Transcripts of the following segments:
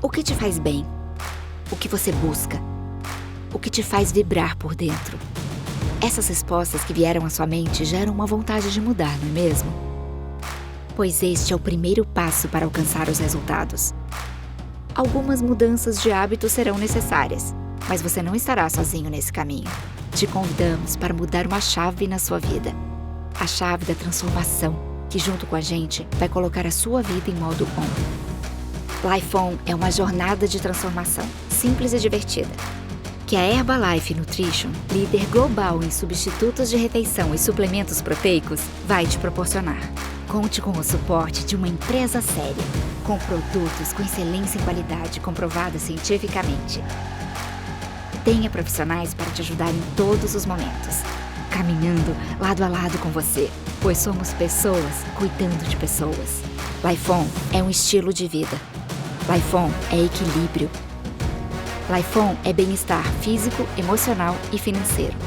O que te faz bem? O que você busca? O que te faz vibrar por dentro? Essas respostas que vieram à sua mente geram uma vontade de mudar, não é mesmo? Pois este é o primeiro passo para alcançar os resultados. Algumas mudanças de hábito serão necessárias, mas você não estará sozinho nesse caminho. Te convidamos para mudar uma chave na sua vida. A chave da transformação, que junto com a gente vai colocar a sua vida em modo on. Life On é uma jornada de transformação, simples e divertida, que a Herbalife Nutrition, líder global em substitutos de refeição e suplementos proteicos, vai te proporcionar. Conte com o suporte de uma empresa séria, com produtos com excelência em qualidade comprovada cientificamente. Tenha profissionais para te ajudar em todos os momentos, caminhando lado a lado com você, pois somos pessoas cuidando de pessoas. Life On é um estilo de vida. Life On é equilíbrio. Life On é bem-estar físico, emocional e financeiro.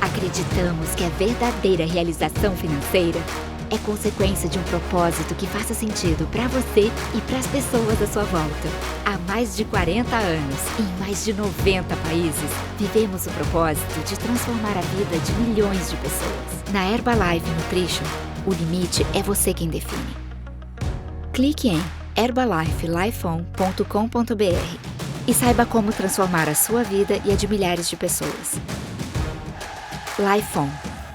Acreditamos que a verdadeira realização financeira é consequência de um propósito que faça sentido para você e para as pessoas à sua volta. Há mais de 40 anos, em mais de 90 países, vivemos o propósito de transformar a vida de milhões de pessoas. Na Herbalife Nutrition, o limite é você quem define. Clique em herbalifelifeon.com.br e saiba como transformar a sua vida e a de milhares de pessoas. Life On,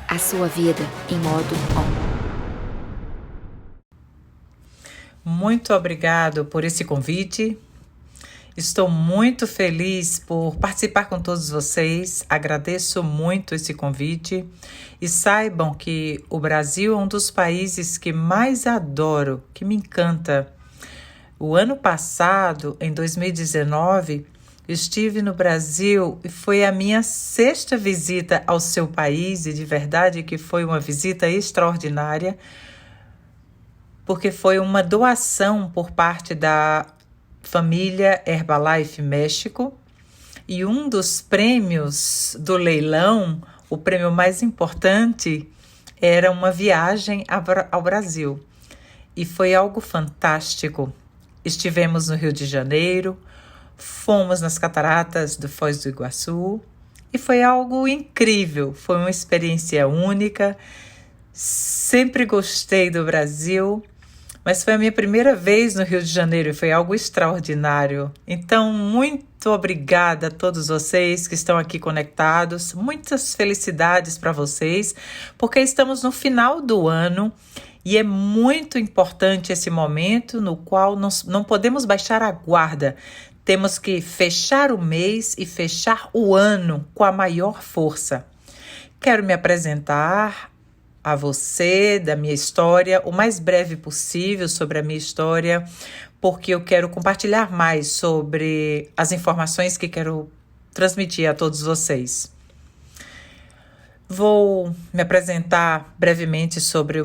a sua vida em modo on. Muito obrigado por esse convite. Estou muito feliz por participar com todos vocês. Agradeço muito esse convite. E saibam que o Brasil é um dos países que mais adoro, que me encanta. O ano passado, em 2019, estive no Brasil e foi a minha 6ª visita ao seu país, e de verdade que foi uma visita extraordinária, porque foi uma doação por parte da família Herbalife México, e um dos prêmios do leilão, o prêmio mais importante, era uma viagem ao Brasil. E foi algo fantástico. Estivemos no Rio de Janeiro, fomos nas cataratas do Foz do Iguaçu e foi algo incrível, foi uma experiência única. Sempre gostei do Brasil, mas foi a minha primeira vez no Rio de Janeiro e foi algo extraordinário. Então, muito obrigada a todos vocês que estão aqui conectados, muitas felicidades para vocês, porque estamos no final do ano. E é muito importante esse momento no qual nós não podemos baixar a guarda. Temos que fechar o mês e fechar o ano com a maior força. Quero me apresentar a você, da minha história, o mais breve possível sobre a minha história, porque eu quero compartilhar mais sobre as informações que quero transmitir a todos vocês. Vou me apresentar brevemente sobre a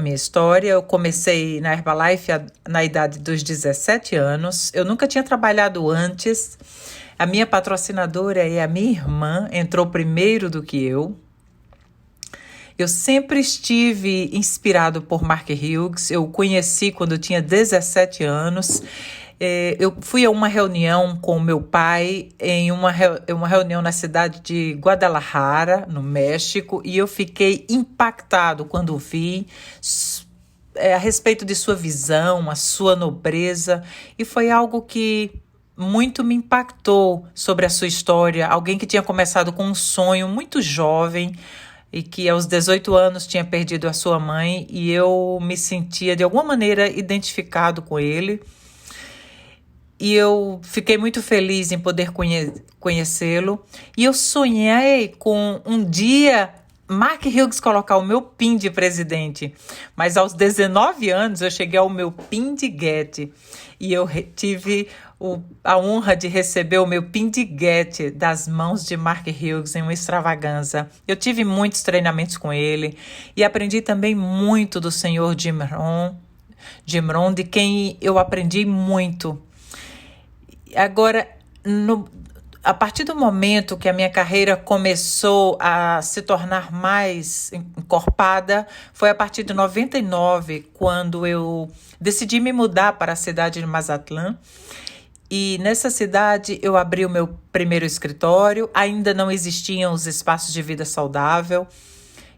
minha história. Eu comecei na Herbalife na idade dos 17 anos. Eu nunca tinha trabalhado antes. A minha patrocinadora e a minha irmã entrou primeiro do que eu. Eu sempre estive inspirado por Mark Hughes. Eu o conheci quando eu tinha 17 anos. Eu fui a uma reunião com meu pai em uma reunião na cidade de Guadalajara, no México, e eu fiquei impactado quando vi a respeito de sua visão, a sua nobreza, e foi algo que muito me impactou sobre a sua história. Alguém que tinha começado com um sonho muito jovem e que aos 18 anos tinha perdido a sua mãe, e eu me sentia de alguma maneira identificado com ele. E eu fiquei muito feliz em poder conhecê-lo. E eu sonhei com um dia Mark Hughes colocar o meu PIN de presidente. Mas aos 19 anos eu cheguei ao meu PIN de Getty. E eu tive a honra de receber o meu PIN de Getty das mãos de Mark Hughes em uma extravagância. Eu tive muitos treinamentos com ele. E aprendi também muito do senhor Jim Rohn, de quem eu aprendi muito. Agora, a partir do momento que a minha carreira começou a se tornar mais encorpada, foi a partir de 99, quando eu decidi me mudar para a cidade de Mazatlán. E nessa cidade eu abri o meu primeiro escritório, ainda não existiam os espaços de vida saudável.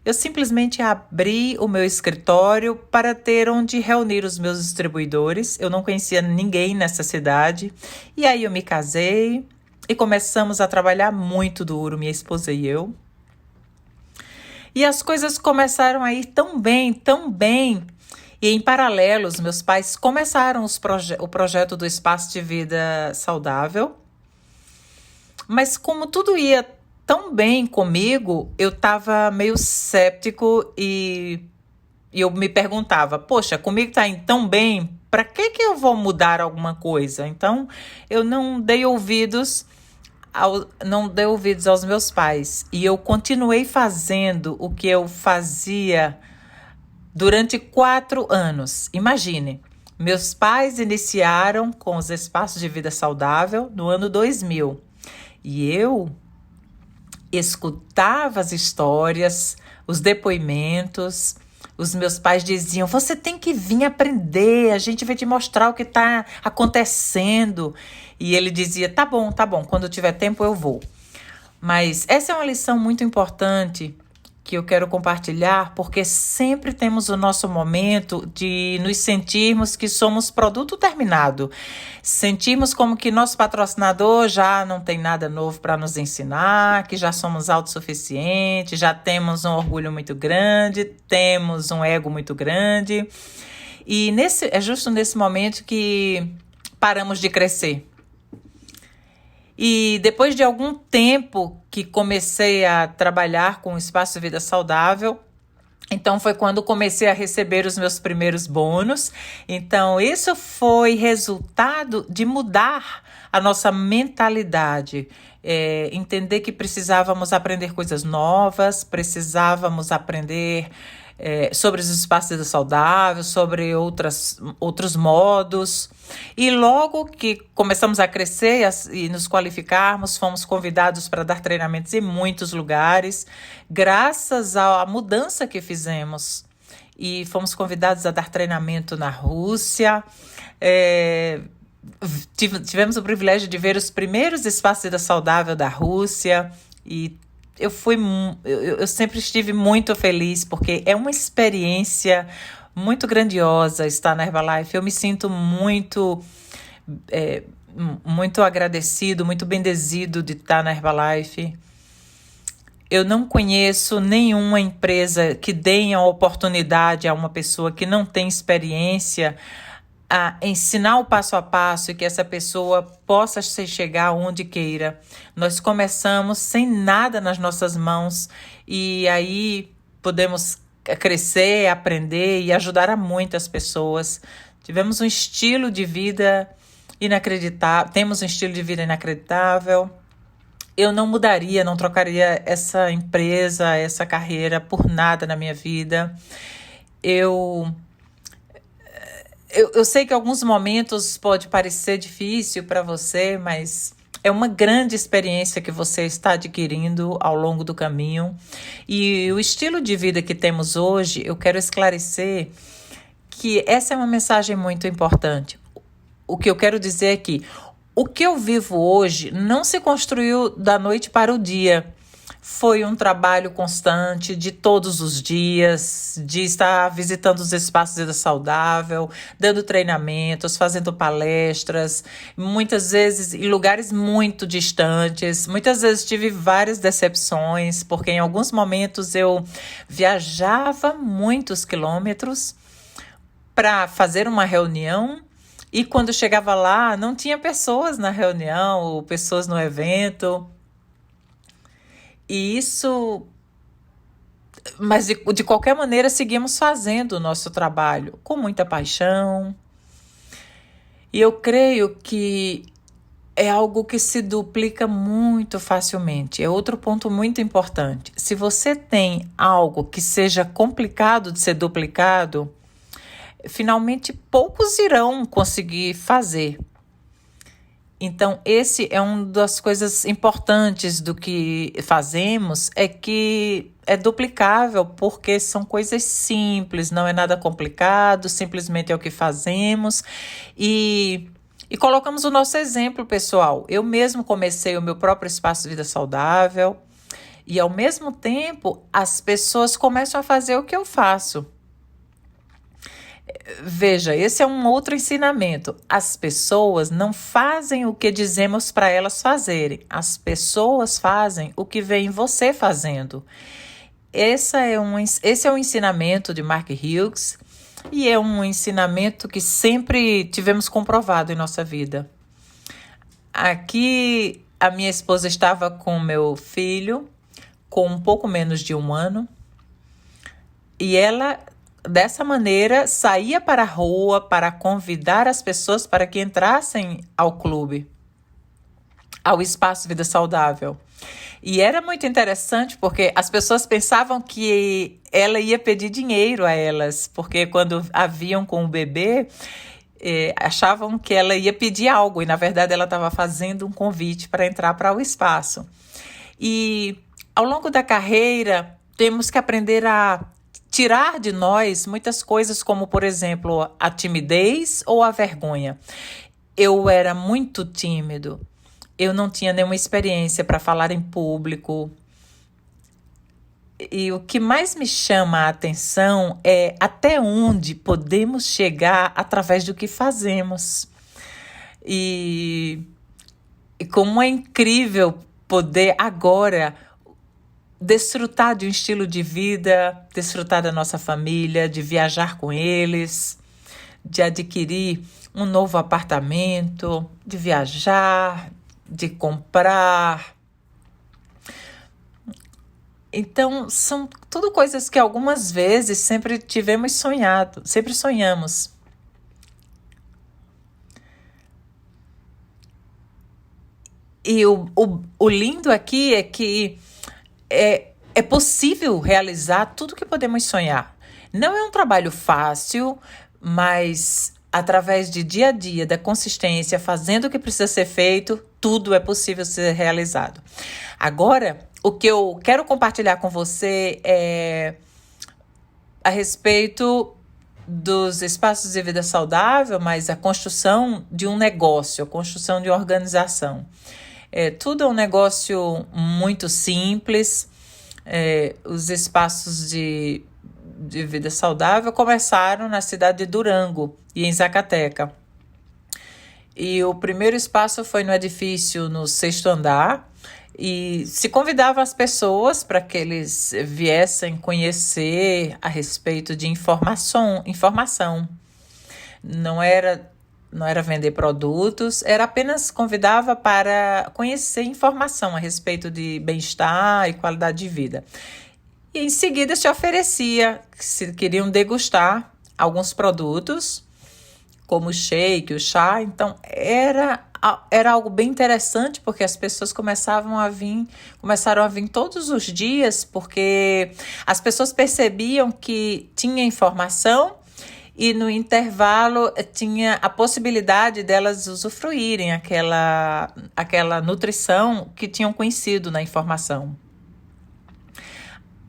Eu simplesmente abri o meu escritório para ter onde reunir os meus distribuidores. Eu não conhecia ninguém nessa cidade. E aí eu me casei e começamos a trabalhar muito duro, minha esposa e eu. E as coisas começaram a ir tão bem, tão bem. E em paralelo, os meus pais começaram o projeto do Espaço de Vida Saudável. Mas como tudo ia tão bem comigo, eu estava meio céptico e eu me perguntava, poxa, comigo está indo tão bem, para que eu vou mudar alguma coisa? Então, eu não dei ouvidos aos meus pais. E eu continuei fazendo o que eu fazia durante 4 anos. Imagine, meus pais iniciaram com os espaços de vida saudável no ano 2000. E eu escutava as histórias, os depoimentos. Os meus pais diziam, você tem que vir aprender, a gente vai te mostrar o que está acontecendo. E ele dizia, tá bom, quando eu tiver tempo eu vou. Mas essa é uma lição muito importante que eu quero compartilhar, porque sempre temos o nosso momento de nos sentirmos que somos produto terminado. Sentimos como que nosso patrocinador já não tem nada novo para nos ensinar, que já somos autossuficientes, já temos um orgulho muito grande, temos um ego muito grande. E é justo nesse momento que paramos de crescer. E depois de algum tempo que comecei a trabalhar com o Espaço de Vida Saudável, então foi quando comecei a receber os meus primeiros bônus. Então isso foi resultado de mudar a nossa mentalidade. Entender que precisávamos aprender coisas novas, precisávamos aprender sobre os espaços de vida saudável, sobre outros modos. E logo que começamos a crescer e nos qualificarmos, fomos convidados para dar treinamentos em muitos lugares, graças à mudança que fizemos. E fomos convidados a dar treinamento na Rússia. Tivemos o privilégio de ver os primeiros espaços de vida saudável da Rússia e eu sempre estive muito feliz, porque é uma experiência muito grandiosa estar na Herbalife. Eu me sinto muito agradecido, muito bendezido de estar na Herbalife. Eu não conheço nenhuma empresa que dê a oportunidade a uma pessoa que não tem experiência a ensinar o passo a passo e que essa pessoa possa chegar onde queira. Nós começamos sem nada nas nossas mãos e aí podemos crescer, aprender e ajudar a muitas pessoas. Tivemos um estilo de vida inacreditável, temos um estilo de vida inacreditável. Eu não mudaria, não trocaria essa empresa, essa carreira por nada na minha vida. Eu sei que em alguns momentos pode parecer difícil para você, mas é uma grande experiência que você está adquirindo ao longo do caminho. E o estilo de vida que temos hoje, eu quero esclarecer que essa é uma mensagem muito importante. O que eu quero dizer é que o que eu vivo hoje não se construiu da noite para o dia. Foi um trabalho constante de todos os dias, de estar visitando os espaços de vida saudável, dando treinamentos, fazendo palestras, muitas vezes em lugares muito distantes. Muitas vezes tive várias decepções, porque em alguns momentos eu viajava muitos quilômetros para fazer uma reunião e quando chegava lá não tinha pessoas na reunião ou pessoas no evento. E isso, mas de qualquer maneira seguimos fazendo o nosso trabalho com muita paixão. E eu creio que é algo que se duplica muito facilmente. É outro ponto muito importante. Se você tem algo que seja complicado de ser duplicado, finalmente poucos irão conseguir fazer. Então, esse é uma das coisas importantes do que fazemos, é que é duplicável, porque são coisas simples, não é nada complicado, simplesmente é o que fazemos. E e colocamos o nosso exemplo pessoal. Eu mesmo comecei o meu próprio espaço de vida saudável e, ao mesmo tempo, as pessoas começam a fazer o que eu faço. Veja, esse é um outro ensinamento. As pessoas não fazem o que dizemos para elas fazerem. As pessoas fazem o que veem você fazendo. Esse é um ensinamento de Mark Hughes e é um ensinamento que sempre tivemos comprovado em nossa vida. Aqui, a minha esposa estava com meu filho, com um pouco menos de 1 ano, e ela, dessa maneira, saía para a rua para convidar as pessoas para que entrassem ao clube, ao Espaço Vida Saudável. E era muito interessante porque as pessoas pensavam que ela ia pedir dinheiro a elas, porque quando a viam com o bebê, achavam que ela ia pedir algo, e na verdade ela estava fazendo um convite para entrar para o espaço. E ao longo da carreira, temos que aprender a tirar de nós muitas coisas, como, por exemplo, a timidez ou a vergonha. Eu era muito tímido. Eu não tinha nenhuma experiência para falar em público. E o que mais me chama a atenção é até onde podemos chegar através do que fazemos. E como é incrível poder agora desfrutar de um estilo de vida, desfrutar da nossa família, de viajar com eles, de adquirir um novo apartamento, de viajar, de comprar. Então, são tudo coisas que algumas vezes sempre tivemos sonhado, sempre sonhamos. E o lindo aqui é que é possível realizar tudo que podemos sonhar. Não é um trabalho fácil, mas através de dia a dia, da consistência, fazendo o que precisa ser feito, tudo é possível ser realizado. Agora, o que eu quero compartilhar com você é a respeito dos espaços de vida saudável, mas a construção de um negócio, a construção de uma organização. Tudo é um negócio muito simples. Os espaços de vida saudável começaram na cidade de Durango e em Zacateca. E o primeiro espaço foi no edifício no 6º andar, e se convidava as pessoas para que eles viessem conhecer a respeito de informação. Não era vender produtos, era apenas convidava para conhecer informação a respeito de bem-estar e qualidade de vida. E em seguida se oferecia, se queriam degustar alguns produtos, como o shake, o chá. Então era algo bem interessante, porque as pessoas começaram a vir todos os dias, porque as pessoas percebiam que tinha informação e no intervalo tinha a possibilidade delas usufruírem aquela nutrição que tinham conhecido na informação.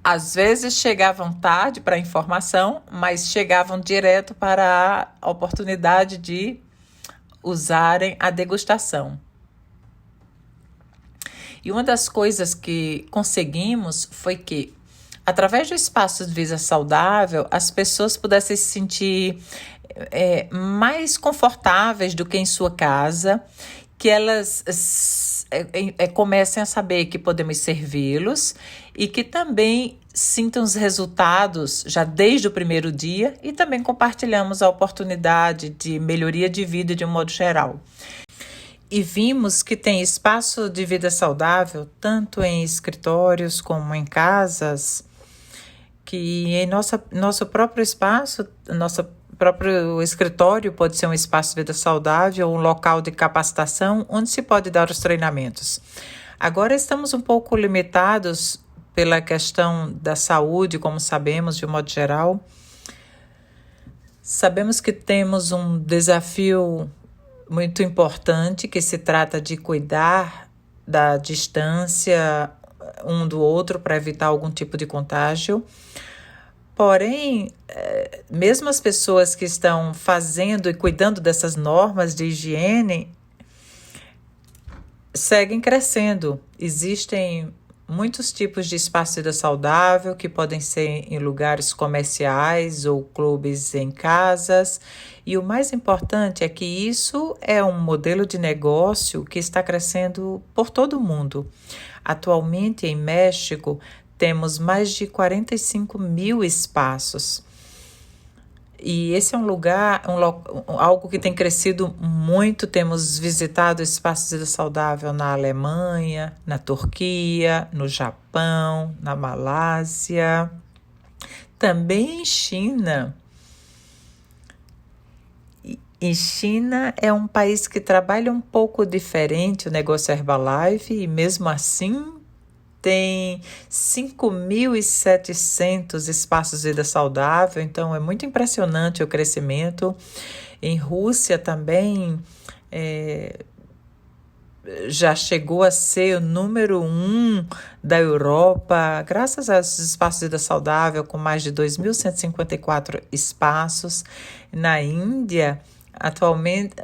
Às vezes chegavam tarde para a informação, mas chegavam direto para a oportunidade de usarem a degustação. E uma das coisas que conseguimos foi que, através do espaço de vida saudável, as pessoas pudessem se sentir mais confortáveis do que em sua casa, que elas comecem a saber que podemos servi-los e que também sintam os resultados já desde o primeiro dia, e também compartilhamos a oportunidade de melhoria de vida de um modo geral. E vimos que tem espaço de vida saudável tanto em escritórios como em casas, que em nosso próprio espaço, nosso próprio escritório pode ser um espaço de vida saudável, um local de capacitação onde se pode dar os treinamentos. Agora estamos um pouco limitados pela questão da saúde, como sabemos, de um modo geral. Sabemos que temos um desafio muito importante, que se trata de cuidar da distância um do outro para evitar algum tipo de contágio. Porém, mesmo as pessoas que estão fazendo e cuidando dessas normas de higiene seguem crescendo. Existem muitos tipos de espaço de vida saudável que podem ser em lugares comerciais ou clubes em casas. E o mais importante é que isso é um modelo de negócio que está crescendo por todo o mundo. Atualmente, em México, temos mais de 45 mil espaços. E esse é um lugar, algo que tem crescido muito. Temos visitado espaços de vida saudável na Alemanha, na Turquia, no Japão, na Malásia, também em China. E China é um país que trabalha um pouco diferente o negócio Herbalife e mesmo assim tem 5.700 espaços de vida saudável, então é muito impressionante o crescimento. Em Rússia também já chegou a ser o número 1 da Europa, graças aos espaços de vida saudável, com mais de 2.154 espaços. Na Índia,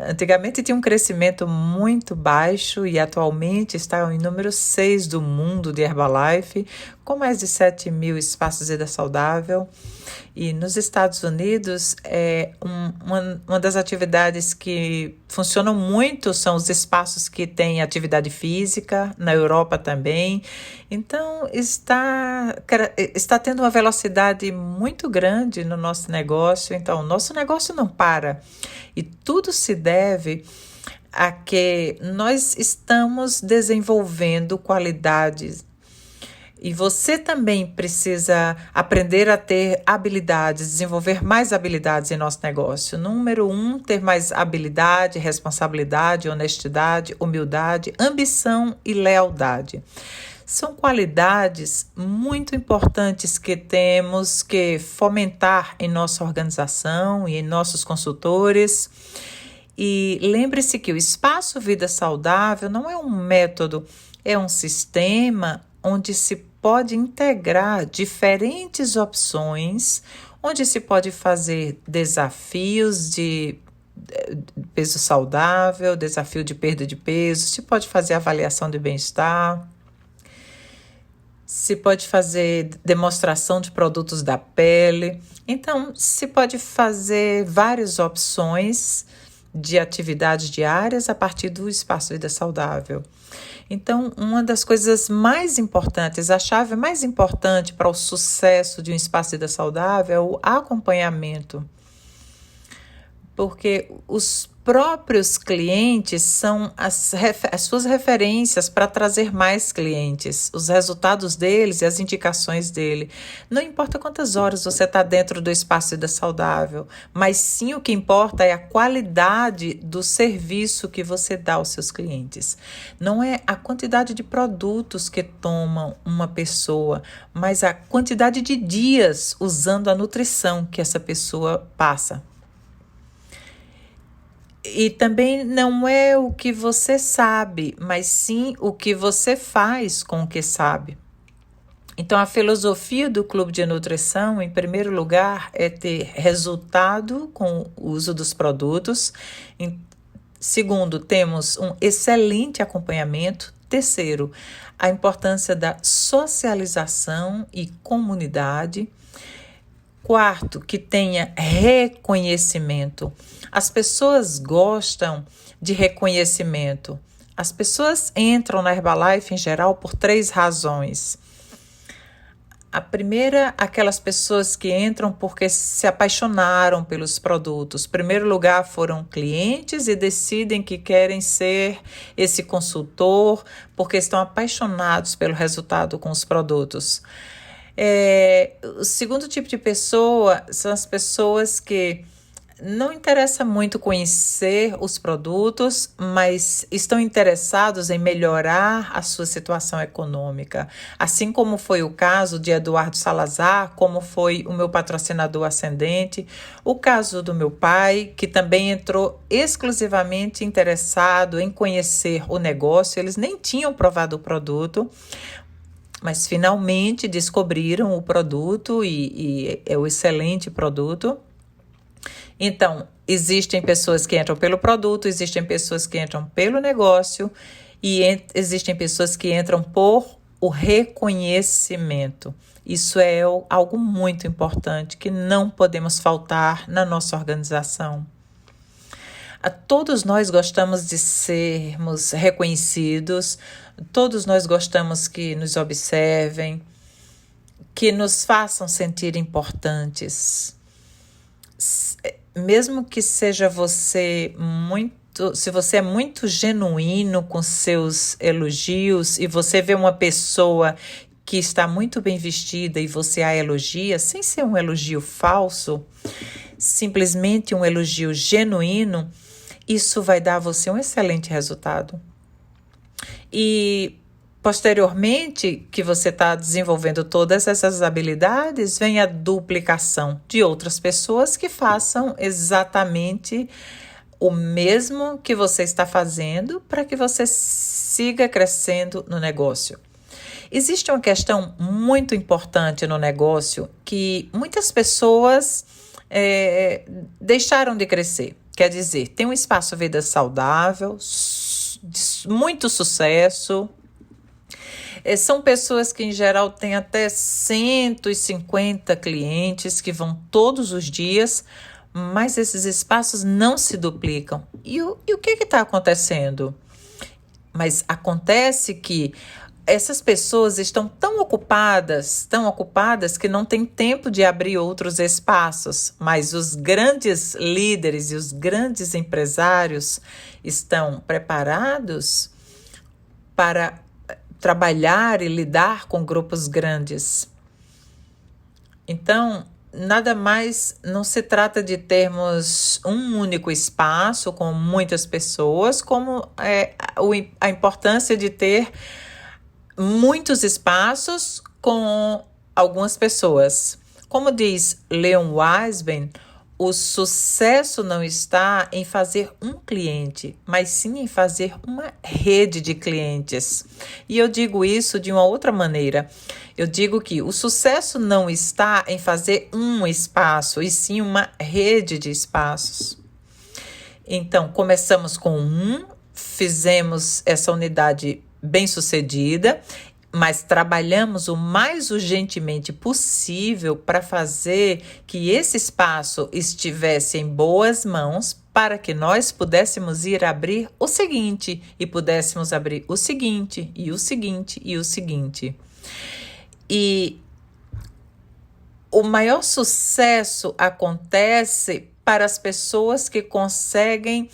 antigamente tinha um crescimento muito baixo e atualmente está em número 6 do mundo de Herbalife, com mais de 7 mil espaços de vida saudável. E nos Estados Unidos, uma das atividades que funcionam muito são os espaços que têm atividade física, na Europa também. Então, está tendo uma velocidade muito grande no nosso negócio. Então, o nosso negócio não para. E tudo se deve a que nós estamos desenvolvendo qualidades. E você também precisa aprender a ter habilidades, desenvolver mais habilidades em nosso negócio. Número 1, ter mais habilidade, responsabilidade, honestidade, humildade, ambição e lealdade. São qualidades muito importantes que temos que fomentar em nossa organização e em nossos consultores. E lembre-se que o Espaço Vida Saudável não é um método, é um sistema onde se pode integrar diferentes opções, onde se pode fazer desafios de peso saudável, desafio de perda de peso, se pode fazer avaliação de bem-estar, se pode fazer demonstração de produtos da pele. Então, se pode fazer várias opções de atividades diárias a partir do Espaço Vida Saudável. Então, uma das coisas mais importantes, a chave mais importante para o sucesso de um Espaço Vida Saudável é o acompanhamento. Porque os próprios clientes são as suas referências para trazer mais clientes, os resultados deles e as indicações dele. Não importa quantas horas você está dentro do Espaço Vida Saudável, mas sim o que importa é a qualidade do serviço que você dá aos seus clientes. Não é a quantidade de produtos que tomam uma pessoa, mas a quantidade de dias usando a nutrição que essa pessoa passa. E também não é o que você sabe, mas sim o que você faz com o que sabe. Então, a filosofia do Clube de Nutrição, em primeiro lugar, é ter resultado com o uso dos produtos. Segundo, temos um excelente acompanhamento. Terceiro, a importância da socialização e comunidade. Quarto, que tenha reconhecimento. As pessoas gostam de reconhecimento. As pessoas entram na Herbalife, em geral, por 3 razões. A primeira, aquelas pessoas que entram porque se apaixonaram pelos produtos. Em primeiro lugar, foram clientes e decidem que querem ser esse consultor porque estão apaixonados pelo resultado com os produtos. O segundo tipo de pessoa são as pessoas que não interessa muito conhecer os produtos, mas estão interessados em melhorar a sua situação econômica. Assim como foi o caso de Eduardo Salazar, como foi o meu patrocinador ascendente, o caso do meu pai, que também entrou exclusivamente interessado em conhecer o negócio. Eles nem tinham provado o produto, mas finalmente descobriram o produto e é um excelente produto. Então, existem pessoas que entram pelo produto, existem pessoas que entram pelo negócio e existem pessoas que entram por o reconhecimento. Isso é algo muito importante que não podemos faltar na nossa organização. Todos nós gostamos de sermos reconhecidos, todos nós gostamos que nos observem, que nos façam sentir importantes. Mesmo que seja você se você é muito genuíno com seus elogios e você vê uma pessoa que está muito bem vestida e você a elogia, sem ser um elogio falso, simplesmente um elogio genuíno, isso vai dar a você um excelente resultado. E posteriormente que você está desenvolvendo todas essas habilidades, vem a duplicação de outras pessoas que façam exatamente o mesmo que você está fazendo para que você siga crescendo no negócio. Existe uma questão muito importante no negócio que muitas pessoas deixaram de crescer. Quer dizer, tem um espaço vida saudável, de muito sucesso. São pessoas que, em geral, têm até 150 clientes que vão todos os dias, mas esses espaços não se duplicam. E o que está acontecendo? Mas acontece que essas pessoas estão tão ocupadas que não têm tempo de abrir outros espaços, mas os grandes líderes e os grandes empresários estão preparados para trabalhar e lidar com grupos grandes. Então, nada mais, não se trata de termos um único espaço com muitas pessoas, como a importância de ter muitos espaços com algumas pessoas. Como diz Leon Wiseman, o sucesso não está em fazer um cliente, mas sim em fazer uma rede de clientes. E eu digo isso de uma outra maneira. Eu digo que o sucesso não está em fazer um espaço, e sim uma rede de espaços. Então, começamos com fizemos essa unidade bem-sucedida, mas trabalhamos o mais urgentemente possível para fazer que esse espaço estivesse em boas mãos para que nós pudéssemos ir abrir o seguinte, e pudéssemos abrir o seguinte, e o seguinte, e o seguinte. E o maior sucesso acontece para as pessoas que conseguem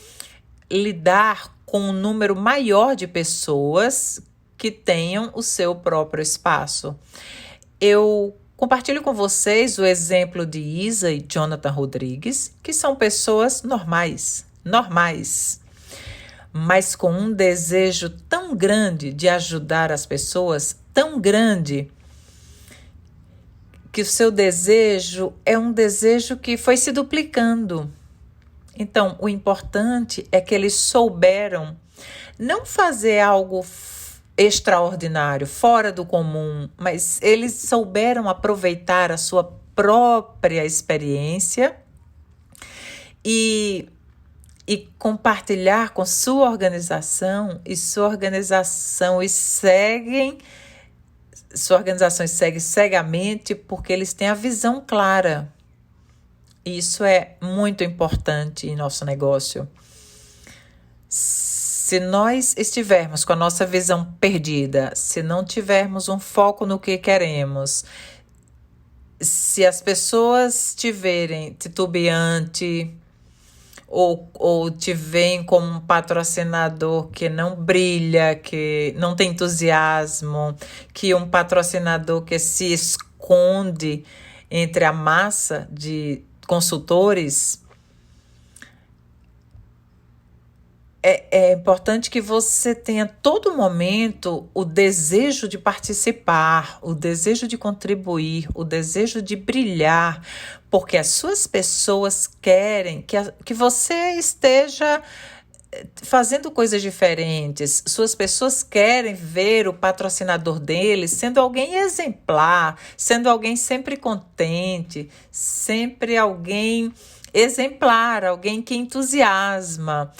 lidar com um número maior de pessoas que tenham o seu próprio espaço. Eu compartilho com vocês o exemplo de Isa e Jonathan Rodrigues, que são pessoas normais, mas com um desejo tão grande de ajudar as pessoas, tão grande, que o seu desejo é um desejo que foi se duplicando. Então, o importante é que eles souberam não fazer algo extraordinário, fora do comum, mas eles souberam aproveitar a sua própria experiência e compartilhar com sua organização, e sua organização segue cegamente porque eles têm a visão clara. Isso é muito importante em nosso negócio. Se nós estivermos com a nossa visão perdida, se não tivermos um foco no que queremos, se as pessoas estiverem titubeante ou te veem como um patrocinador que não brilha, que não tem entusiasmo, que um patrocinador que se esconde entre a massa de consultores, é importante que você tenha todo momento o desejo de participar, o desejo de contribuir, o desejo de brilhar, porque as suas pessoas querem que você esteja fazendo coisas diferentes. Suas pessoas querem ver o patrocinador deles sendo alguém exemplar, sendo alguém sempre contente, sempre alguém exemplar, alguém que entusiasma.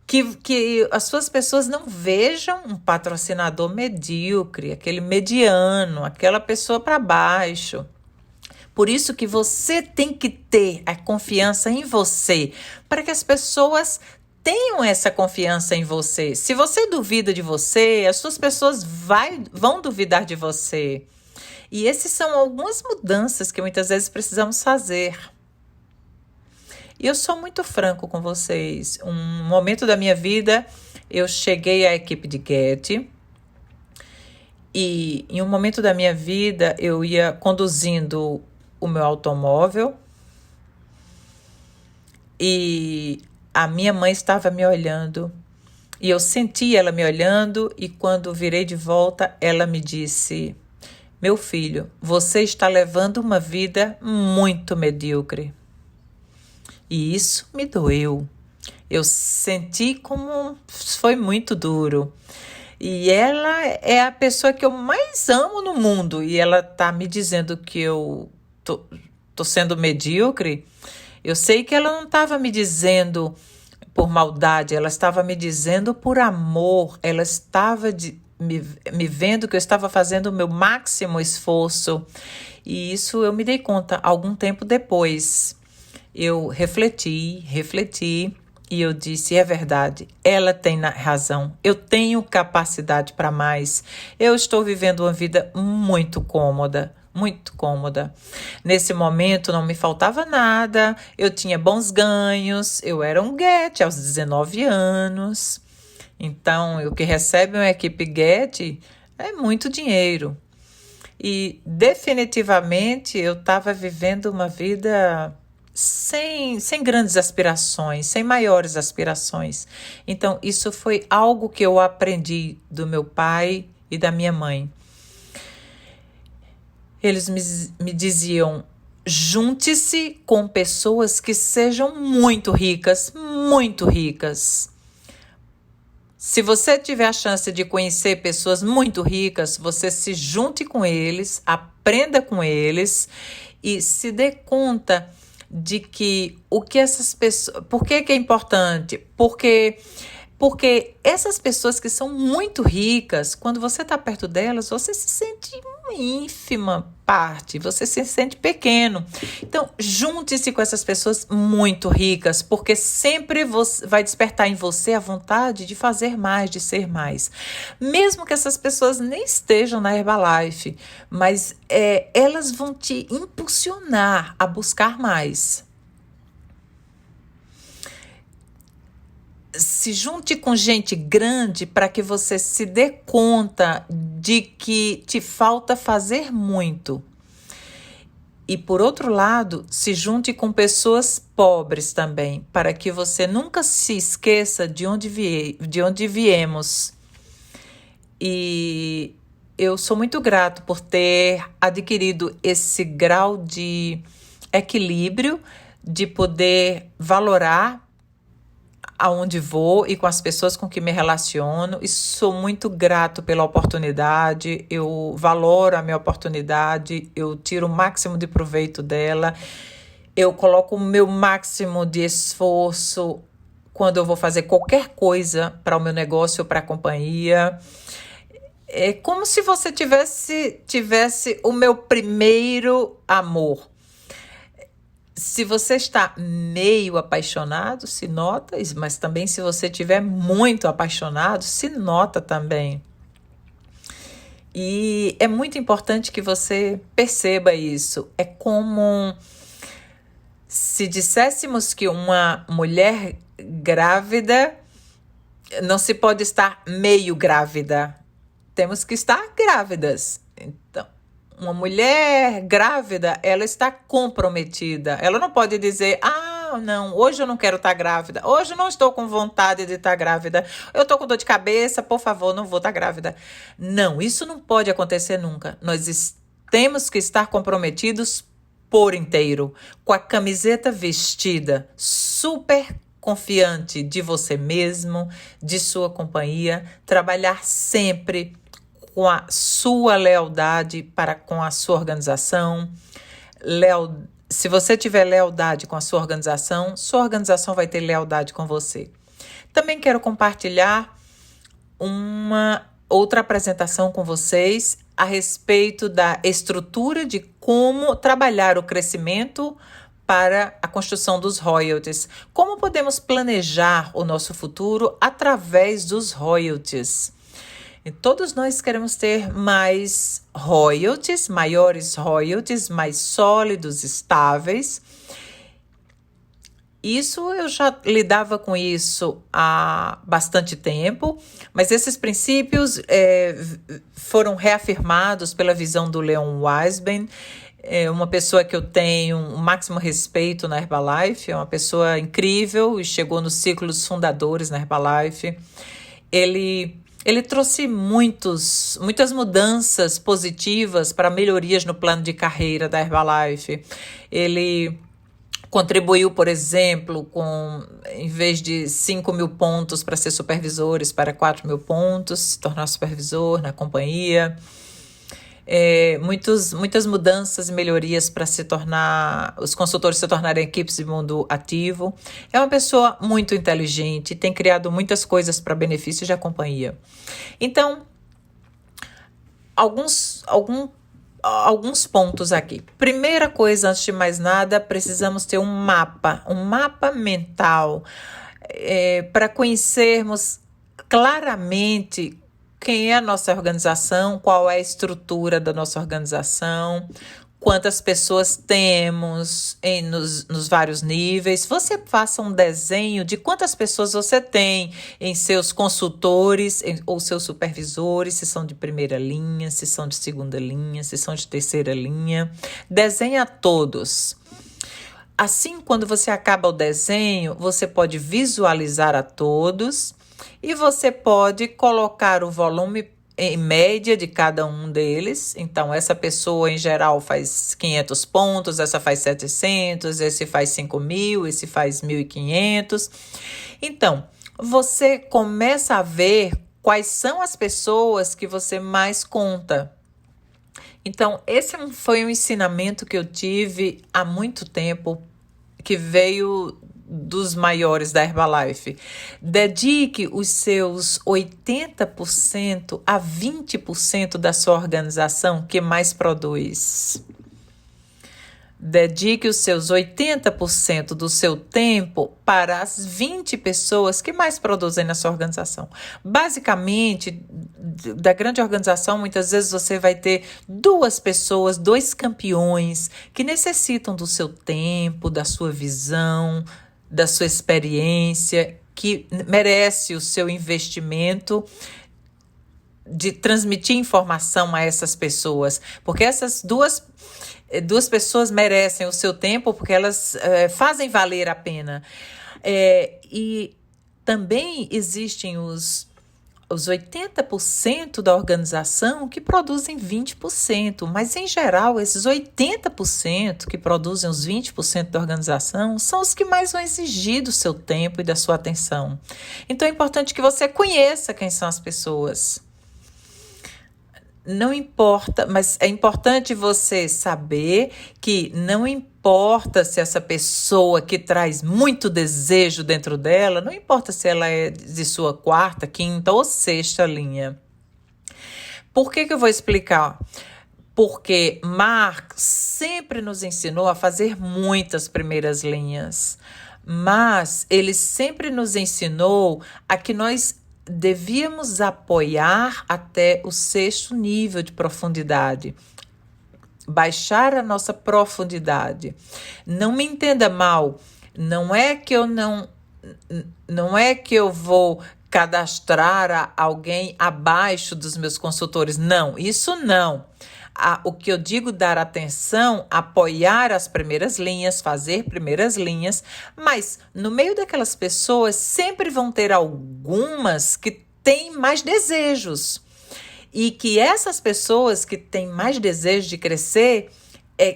Que as suas pessoas não vejam um patrocinador medíocre, aquele mediano, aquela pessoa para baixo. Por isso que você tem que ter a confiança em você, para que as pessoas tenham essa confiança em você. Se você duvida de você, as suas pessoas vão duvidar de você. E essas são algumas mudanças que muitas vezes precisamos fazer. E eu sou muito franco com vocês. Um momento da minha vida, eu cheguei à equipe de Getty. E em um momento da minha vida, eu ia conduzindo o meu automóvel. E a minha mãe estava me olhando. E eu senti ela me olhando. E quando virei de volta, ela me disse: meu filho, você está levando uma vida muito medíocre. E isso me doeu. Eu senti como foi muito duro. E ela é a pessoa que eu mais amo no mundo. E ela está me dizendo que eu tô sendo medíocre. Eu sei que ela não estava me dizendo por maldade. Ela estava me dizendo por amor. Ela estava me vendo que eu estava fazendo o meu máximo esforço. E isso eu me dei conta algum tempo depois. Eu refleti e eu disse: é verdade, ela tem razão, eu tenho capacidade para mais, eu estou vivendo uma vida muito cômoda. Muito cômoda. Nesse momento não me faltava nada, eu tinha bons ganhos, eu era um Getty aos 19 anos. Então, o que recebe uma equipe Getty é muito dinheiro. E definitivamente eu estava vivendo uma vida sem grandes aspirações, sem maiores aspirações. Então, isso foi algo que eu aprendi do meu pai e da minha mãe. Eles me diziam: junte-se com pessoas que sejam muito ricas, muito ricas. Se você tiver a chance de conhecer pessoas muito ricas, você se junte com eles, aprenda com eles e se dê conta de que o que essas pessoas... Por que é importante? Porque essas pessoas que são muito ricas, quando você está perto delas, você se sente uma ínfima parte, você se sente pequeno. Então, junte-se com essas pessoas muito ricas, porque sempre vai despertar em você a vontade de fazer mais, de ser mais. Mesmo que essas pessoas nem estejam na Herbalife, mas elas vão te impulsionar a buscar mais. Se junte com gente grande para que você se dê conta de que te falta fazer muito. E, por outro lado, se junte com pessoas pobres também, para que você nunca se esqueça de onde viemos. E eu sou muito grato por ter adquirido esse grau de equilíbrio, de poder valorar aonde vou e com as pessoas com que me relaciono, e sou muito grato pela oportunidade, eu valoro a minha oportunidade, eu tiro o máximo de proveito dela, eu coloco o meu máximo de esforço quando eu vou fazer qualquer coisa para o meu negócio ou para a companhia. É como se você tivesse o meu primeiro amor. Se você está meio apaixonado, se nota, mas também se você estiver muito apaixonado, se nota também. E é muito importante que você perceba isso. É como se disséssemos que uma mulher grávida não se pode estar meio grávida. Temos que estar grávidas. Então, uma mulher grávida, ela está comprometida. Ela não pode dizer: não, hoje eu não quero estar grávida. Hoje eu não estou com vontade de estar grávida. Eu estou com dor de cabeça, por favor, não vou estar grávida. Não, isso não pode acontecer nunca. Nós temos que estar comprometidos por inteiro, com a camiseta vestida, super confiante de você mesmo, de sua companhia, trabalhar sempre com a sua lealdade para com a sua organização. Se você tiver lealdade com a sua organização vai ter lealdade com você. Também quero compartilhar uma outra apresentação com vocês a respeito da estrutura de como trabalhar o crescimento para a construção dos royalties. Como podemos planejar o nosso futuro através dos royalties? E todos nós queremos ter mais royalties, maiores royalties, mais sólidos, estáveis. Eu já lidava com isso há bastante tempo, mas esses princípios foram reafirmados pela visão do Leon Wiseman, uma pessoa que eu tenho o máximo respeito na Herbalife, é uma pessoa incrível e chegou nos ciclos fundadores na Herbalife. Ele trouxe muitas mudanças positivas para melhorias no plano de carreira da Herbalife. Ele contribuiu, por exemplo, em vez de 5.000 pontos para ser supervisores, para 4.000 pontos, se tornar supervisor na companhia. Muitas mudanças e melhorias para os consultores se tornarem equipes de mundo ativo. É uma pessoa muito inteligente, tem criado muitas coisas para benefício da companhia. Então, alguns pontos aqui. Primeira coisa, antes de mais nada, precisamos ter um mapa mental para conhecermos claramente quem é a nossa organização, qual é a estrutura da nossa organização, quantas pessoas temos nos vários níveis. Você faça um desenho de quantas pessoas você tem em seus consultores ou seus supervisores, se são de primeira linha, se são de segunda linha, se são de terceira linha. Desenha todos. Assim, quando você acaba o desenho, você pode visualizar a todos e você pode colocar o volume em média de cada um deles. Então, essa pessoa em geral faz 500 pontos, essa faz 700, esse faz 5.000, esse faz 1.500. Então, você começa a ver quais são as pessoas que você mais conta. Então, esse foi um ensinamento que eu tive há muito tempo, que veio dos maiores da Herbalife. Dedique os seus 80% a 20% da sua organização que mais produz. Dedique os seus 80% do seu tempo para as 20 pessoas que mais produzem na sua organização. Basicamente, da grande organização, muitas vezes você vai ter 2 pessoas, 2 campeões que necessitam do seu tempo, da sua visão, da sua experiência, que merece o seu investimento de transmitir informação a essas pessoas, porque essas duas pessoas merecem o seu tempo, porque elas fazem valer a pena. E também existem os 80% da organização que produzem 20%, mas em geral esses 80% que produzem os 20% da organização são os que mais vão exigir do seu tempo e da sua atenção. Então é importante que você conheça quem são as pessoas. Não importa, mas é importante você saber que não importa se essa pessoa que traz muito desejo dentro dela, não importa se ela é de sua 4ª, 5ª ou 6ª linha. Por que eu vou explicar? Porque Mark sempre nos ensinou a fazer muitas primeiras linhas, mas ele sempre nos ensinou a que nós devíamos apoiar até o 6º nível de profundidade, baixar a nossa profundidade. Não me entenda mal, não é que eu vou cadastrar alguém abaixo dos meus consultores, não, isso não. O que eu digo dar atenção, apoiar as primeiras linhas, fazer primeiras linhas, mas no meio daquelas pessoas sempre vão ter algumas que têm mais desejos. E que essas pessoas que têm mais desejo de crescer,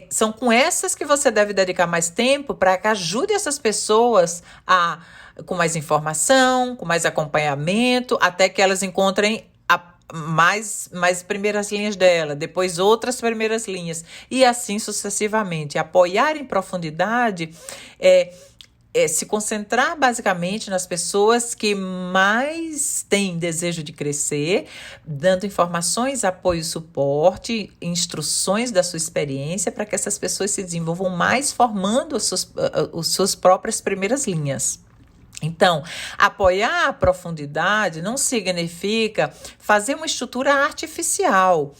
são com essas que você deve dedicar mais tempo para que ajude essas pessoas a com mais informação, com mais acompanhamento, até que elas encontrem mais primeiras linhas dela, depois outras primeiras linhas, e assim sucessivamente. Apoiar em profundidade é se concentrar basicamente nas pessoas que mais têm desejo de crescer, dando informações, apoio, suporte, instruções da sua experiência para que essas pessoas se desenvolvam mais, formando as suas próprias primeiras linhas. Então, apoiar a profundidade não significa fazer uma estrutura artificial,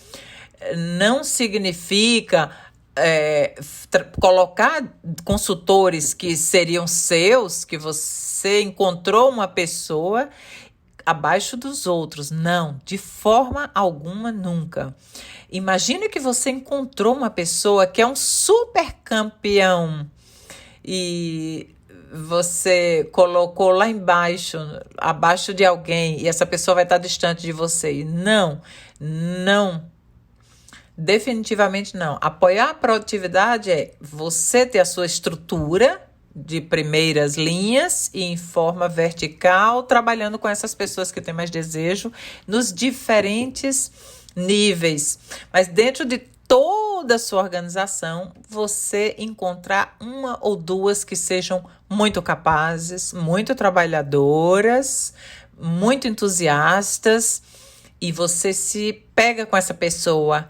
não significa colocar consultores que seriam seus, que você encontrou uma pessoa abaixo dos outros. Não, de forma alguma, nunca. Imagine que você encontrou uma pessoa que é um super campeão e você colocou lá embaixo, abaixo de alguém, e essa pessoa vai estar distante de você. Não, não. Definitivamente não. Apoiar a produtividade é você ter a sua estrutura de primeiras linhas e em forma vertical, trabalhando com essas pessoas que têm mais desejo nos diferentes níveis. Mas dentro de toda a sua organização, você encontrar uma ou duas que sejam muito capazes, muito trabalhadoras, muito entusiastas, e você se pega com essa pessoa.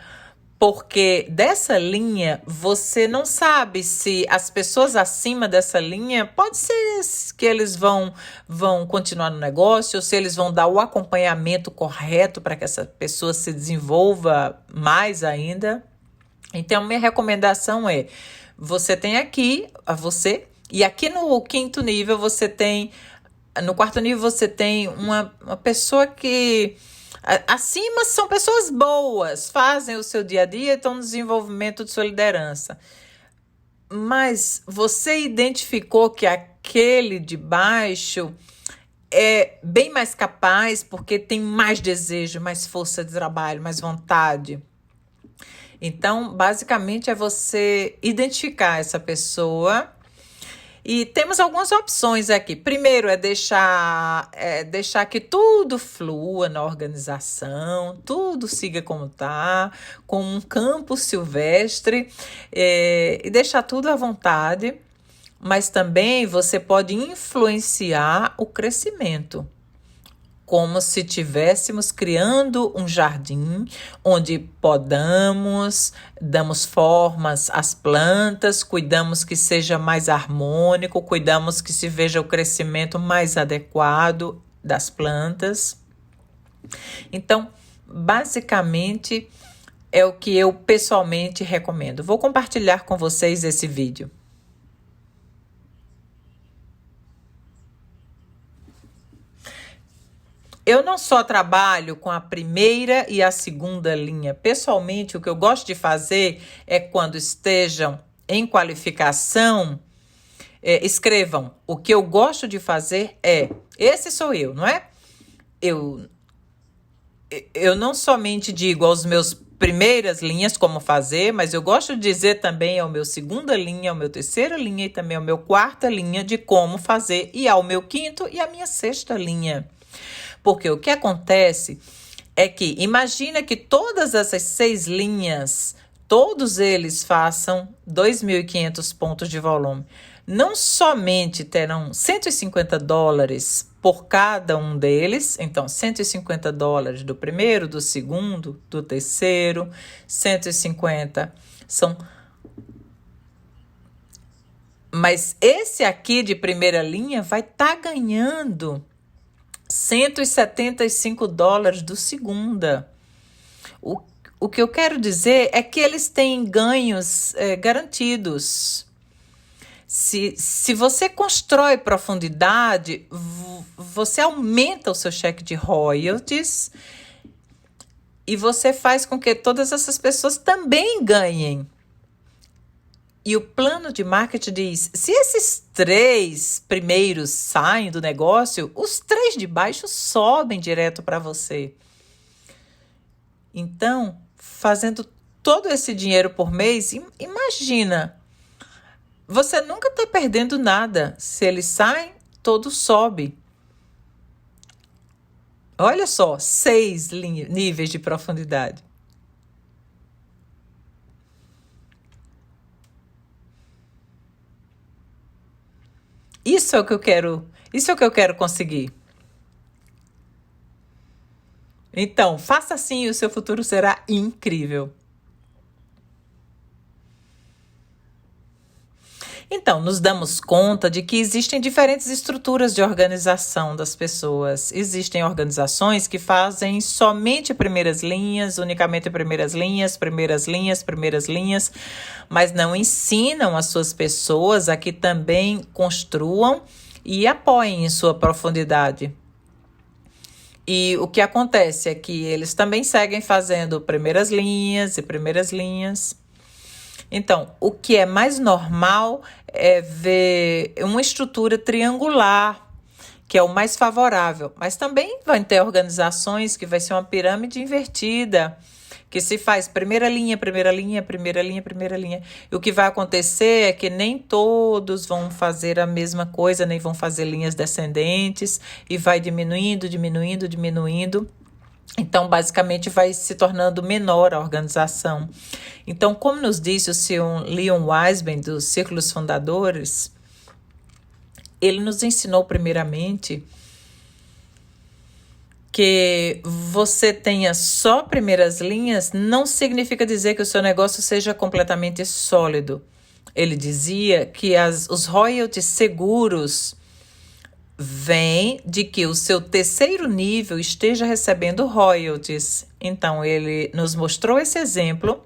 Porque dessa linha, você não sabe se as pessoas acima dessa linha, pode ser que eles vão continuar no negócio, ou se eles vão dar o acompanhamento correto para que essa pessoa se desenvolva mais ainda. Então, minha recomendação é, você tem aqui, e aqui no quinto nível no quarto nível você tem uma pessoa que... Acima são pessoas boas, fazem o seu dia a dia e estão no desenvolvimento de sua liderança. Mas você identificou que aquele de baixo é bem mais capaz porque tem mais desejo, mais força de trabalho, mais vontade. Então, basicamente, é você identificar essa pessoa. E temos algumas opções aqui. Primeiro é deixar que tudo flua na organização, tudo siga como está, com um campo silvestre, e deixar tudo à vontade. Mas também você pode influenciar o crescimento, como se estivéssemos criando um jardim onde podamos, damos formas às plantas, cuidamos que seja mais harmônico, cuidamos que se veja o crescimento mais adequado das plantas. Então, basicamente, é o que eu pessoalmente recomendo. Vou compartilhar com vocês esse vídeo. Eu não só trabalho com a primeira e a segunda linha. Pessoalmente, o que eu gosto de fazer é quando estejam em qualificação, escrevam. O que eu gosto de fazer esse sou eu, não é? Eu não somente digo aos meus primeiras linhas como fazer, mas eu gosto de dizer também ao meu segunda linha, ao meu terceira linha e também ao meu quarta linha de como fazer, e ao meu quinto e à minha sexta linha. Porque o que acontece é que, imagina que todas essas 6 linhas, todos eles façam 2.500 pontos de volume. Não somente terão $150 por cada um deles, então $150 do primeiro, do segundo, do terceiro, 150 são... Mas esse aqui de primeira linha vai estar ganhando $175 do segunda. O que eu quero dizer é que eles têm ganhos garantidos. Se você constrói profundidade, você aumenta o seu cheque de royalties e você faz com que todas essas pessoas também ganhem. E o plano de marketing diz, se esses 3 primeiros saem do negócio, os 3 de baixo sobem direto para você. Então, fazendo todo esse dinheiro por mês, imagina, você nunca está perdendo nada. Se eles saem, todo sobe. Olha só, 6 níveis de profundidade. Isso é o que eu quero conseguir. Então, faça assim e o seu futuro será incrível. Então, nos damos conta de que existem diferentes estruturas de organização das pessoas. Existem organizações que fazem somente primeiras linhas, unicamente primeiras linhas, mas não ensinam as suas pessoas a que também construam e apoiem em sua profundidade. E o que acontece é que eles também seguem fazendo primeiras linhas. Então, o que é mais normal é ver uma estrutura triangular, que é o mais favorável. Mas também vai ter organizações que vai ser uma pirâmide invertida, que se faz primeira linha. E o que vai acontecer é que nem todos vão fazer a mesma coisa, nem vão fazer linhas descendentes, e vai diminuindo. Então, basicamente, vai se tornando menor a organização. Então, como nos disse o Sr. Leon Wiseman, dos Círculos Fundadores, ele nos ensinou primeiramente que você tenha só primeiras linhas não significa dizer que o seu negócio seja completamente sólido. Ele dizia que os royalties seguros vêm de que o seu terceiro nível esteja recebendo royalties. Então, ele nos mostrou esse exemplo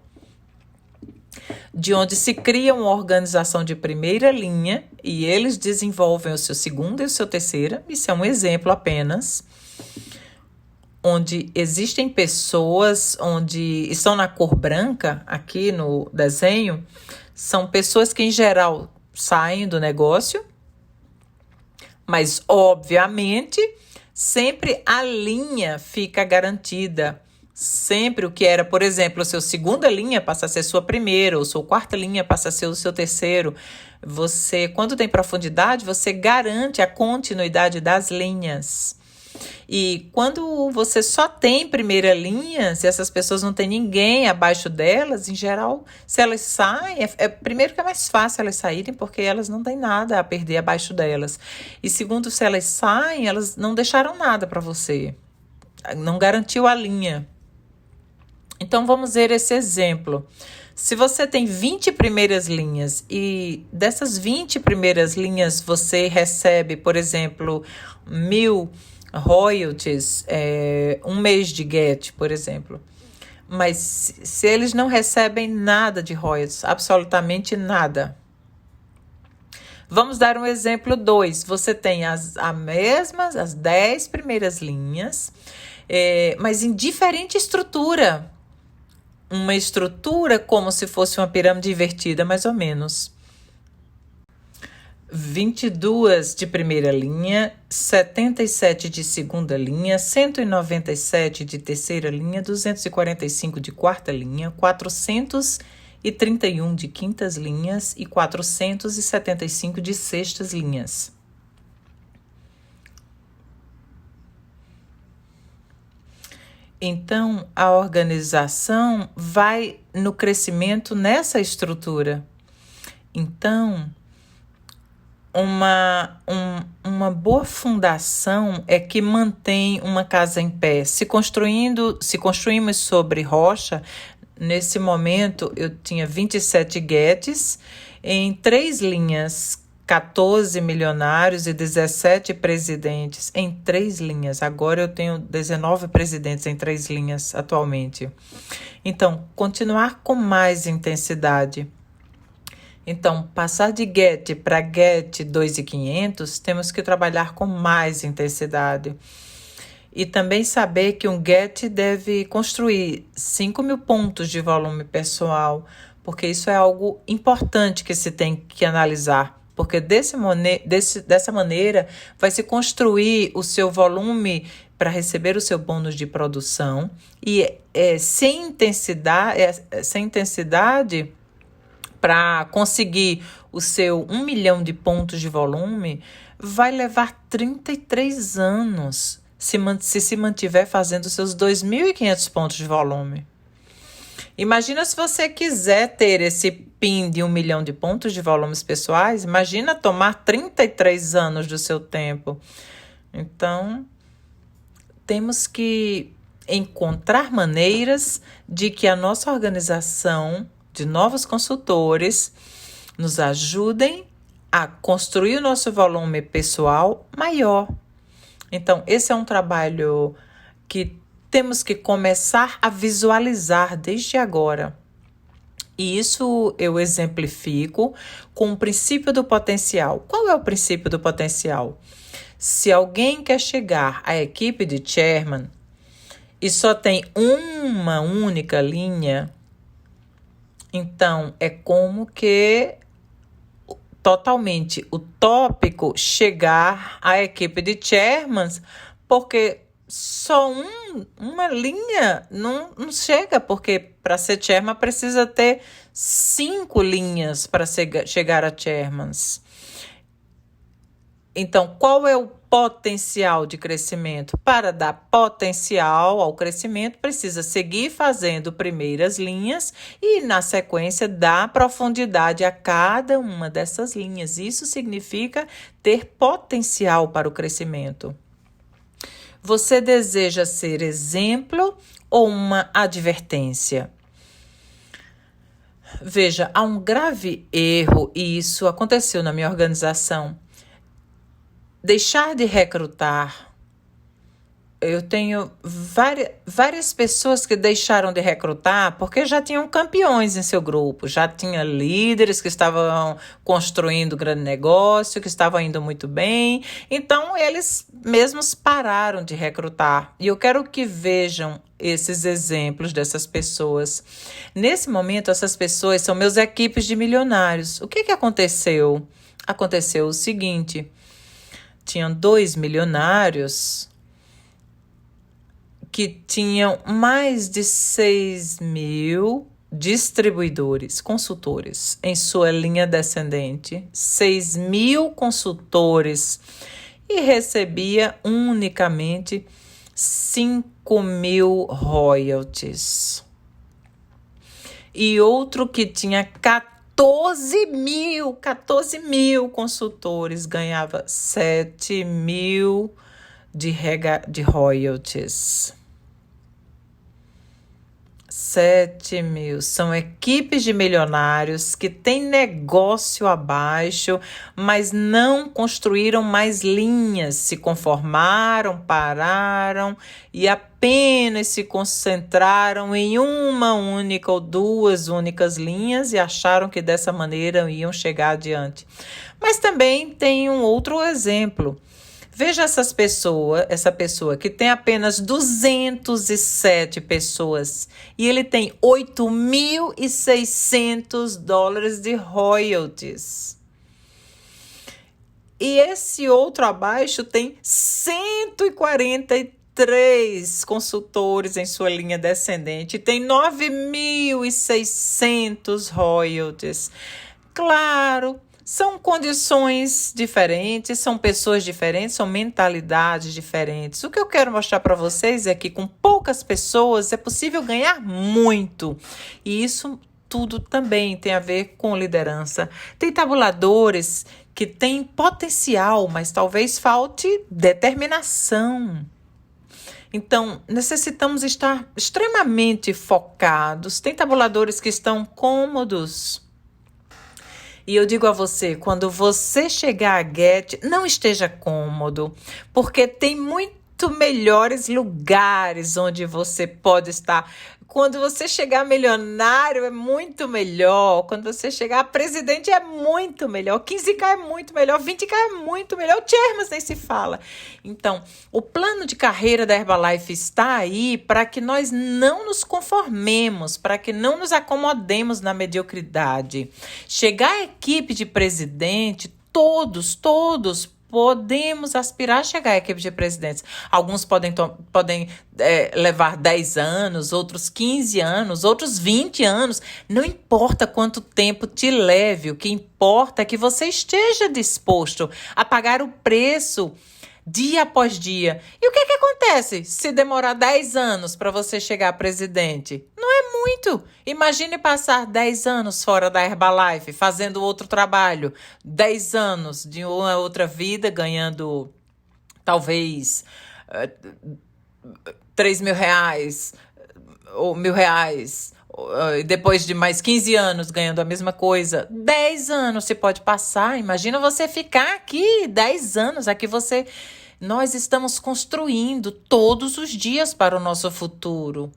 de onde se cria uma organização de primeira linha e eles desenvolvem o seu segundo e o seu terceiro. Isso é um exemplo apenas, onde existem pessoas onde estão na cor branca, aqui no desenho, são pessoas que, em geral, saem do negócio, mas, obviamente, sempre a linha fica garantida. Sempre o que era, por exemplo, a sua segunda linha passa a ser sua primeira, ou sua quarta linha passa a ser o seu terceiro. Você, quando tem profundidade, você garante a continuidade das linhas. E quando você só tem primeira linha, se essas pessoas não têm ninguém abaixo delas, em geral, se elas saem, primeiro que é mais fácil elas saírem, porque elas não têm nada a perder abaixo delas. E segundo, se elas saem, elas não deixaram nada para você. Não garantiu a linha. Então, vamos ver esse exemplo. Se você tem 20 primeiras linhas e dessas 20 primeiras linhas você recebe, por exemplo, 1.000 royalties, um mês de get, por exemplo. Mas se eles não recebem nada de royalties, absolutamente nada. Vamos dar um exemplo 2. Você tem as 10 primeiras linhas, mas em diferente estrutura. Uma estrutura como se fosse uma pirâmide invertida, mais ou menos. 22 de primeira linha, 77 de segunda linha, 197 de terceira linha, 245 de quarta linha, 431 de quintas linhas e 475 de sextas linhas. Então, a organização vai no crescimento nessa estrutura. Então, uma boa fundação é que mantém uma casa em pé. Se construímos sobre rocha, nesse momento eu tinha 27 guedes em 3 linhas, 14 milionários e 17 presidentes em 3 linhas. Agora eu tenho 19 presidentes em 3 linhas atualmente. Então, continuar com mais intensidade. Então, passar de get para get 2.500, temos que trabalhar com mais intensidade. E também saber que um get deve construir 5.000 pontos de volume pessoal, porque isso é algo importante que se tem que analisar. Porque dessa maneira vai se construir o seu volume para receber o seu bônus de produção. E sem intensidade para conseguir o seu 1 milhão de pontos de volume, vai levar 33 anos se mantiver fazendo seus 2.500 pontos de volume. Imagina se você quiser ter esse PIN de 1 milhão de pontos de volumes pessoais, imagina tomar 33 anos do seu tempo. Então, temos que encontrar maneiras de que a nossa organização de novos consultores nos ajudem a construir o nosso volume pessoal maior. Então, esse é um trabalho que temos que começar a visualizar desde agora. E isso eu exemplifico com o princípio do potencial. Qual é o princípio do potencial? Se alguém quer chegar à equipe de chairman e só tem uma única linha, então é como que totalmente utópico chegar à equipe de chairmans, porque só uma linha não chega, porque para ser chairman precisa ter 5 linhas para chegar a chairmans. Então, qual é o potencial de crescimento? Para dar potencial ao crescimento, precisa seguir fazendo primeiras linhas e, na sequência, dar profundidade a cada uma dessas linhas. Isso significa ter potencial para o crescimento. Você deseja ser exemplo ou uma advertência? Veja, há um grave erro, e isso aconteceu na minha organização. Deixar de recrutar. Eu tenho várias pessoas que deixaram de recrutar porque já tinham campeões em seu grupo, já tinha líderes que estavam construindo grande negócio, que estavam indo muito bem. Então, eles mesmos pararam de recrutar. E eu quero que vejam esses exemplos dessas pessoas. Nesse momento, essas pessoas são meus equipes de milionários. O que aconteceu? Aconteceu o seguinte: tinham 2 milionários que tinham mais de 6.000 distribuidores, consultores em sua linha descendente, 6.000 consultores, e recebia unicamente 5.000 royalties. E outro que tinha 14 mil consultores, ganhava 7.000 de royalties. 7.000. São equipes de milionários que têm negócio abaixo, mas não construíram mais linhas, se conformaram, pararam e apenas se concentraram em uma única ou 2 únicas linhas e acharam que dessa maneira iam chegar adiante. Mas também tem um outro exemplo. Veja essa pessoa que tem apenas 207 pessoas e ele tem $8.600 de royalties. E esse outro abaixo tem 143 consultores em sua linha descendente, tem 9.600 royalties. Claro, são condições diferentes, são pessoas diferentes, são mentalidades diferentes. O que eu quero mostrar para vocês é que com poucas pessoas é possível ganhar muito. E isso tudo também tem a ver com liderança. Tem tabuladores que têm potencial, mas talvez falte determinação. Então, necessitamos estar extremamente focados. Tem tabuladores que estão cômodos. E eu digo a você, quando você chegar a Get, não esteja cômodo, porque tem muito melhores lugares onde você pode estar. Quando você chegar milionário é muito melhor, quando você chegar presidente é muito melhor, 15K é muito melhor, 20K é muito melhor, o Chairman nem se fala. Então, o plano de carreira da Herbalife está aí para que nós não nos conformemos, para que não nos acomodemos na mediocridade. Chegar à equipe de presidente, todos podemos aspirar a chegar à equipe de presidentes. Alguns podem levar 10 anos, outros 15 anos, outros 20 anos. Não importa quanto tempo te leve, o que importa é que você esteja disposto a pagar o preço dia após dia. E o que acontece se demorar 10 anos para você chegar a presidente? Não é muito. Imagine passar 10 anos fora da Herbalife, fazendo outro trabalho. 10 anos de uma outra vida, ganhando talvez 3 mil reais ou R$ 1.000. E depois de mais 15 anos ganhando a mesma coisa, 10 anos se pode passar. Imagina você ficar aqui 10 anos, nós estamos construindo todos os dias para o nosso futuro.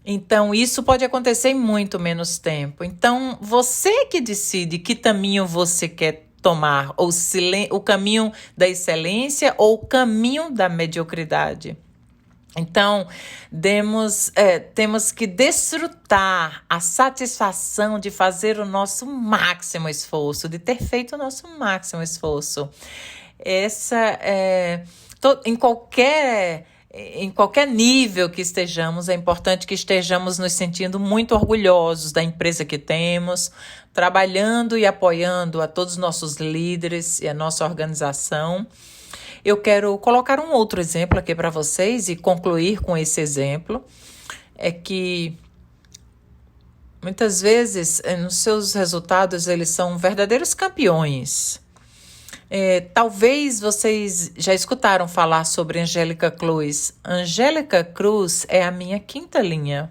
Então, isso pode acontecer em muito menos tempo. Então, você que decide que caminho você quer tomar, o caminho da excelência ou o caminho da mediocridade. Então, temos que desfrutar a satisfação de fazer o nosso máximo esforço, de ter feito o nosso máximo esforço. Em qualquer nível que estejamos, é importante que estejamos nos sentindo muito orgulhosos da empresa que temos, trabalhando e apoiando a todos os nossos líderes e a nossa organização. Eu quero colocar um outro exemplo aqui para vocês e concluir com esse exemplo. É que muitas vezes nos seus resultados eles são verdadeiros campeões. Talvez vocês já escutaram falar sobre Angélica Cruz. Angélica Cruz é a minha quinta linha.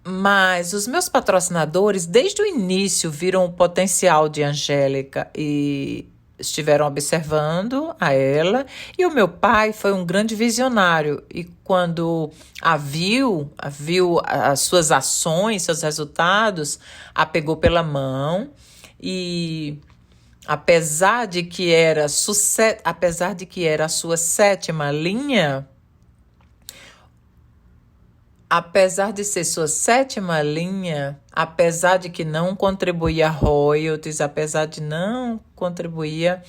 Mas os meus patrocinadores, desde o início, viram o potencial de Angélica e estiveram observando a ela. E o meu pai foi um grande visionário. E quando viu as suas ações, seus resultados, a pegou pela mão. E apesar de que era a sua sétima linha, apesar de ser sua sétima linha, apesar de que não contribuía royalties, apesar de não contribuir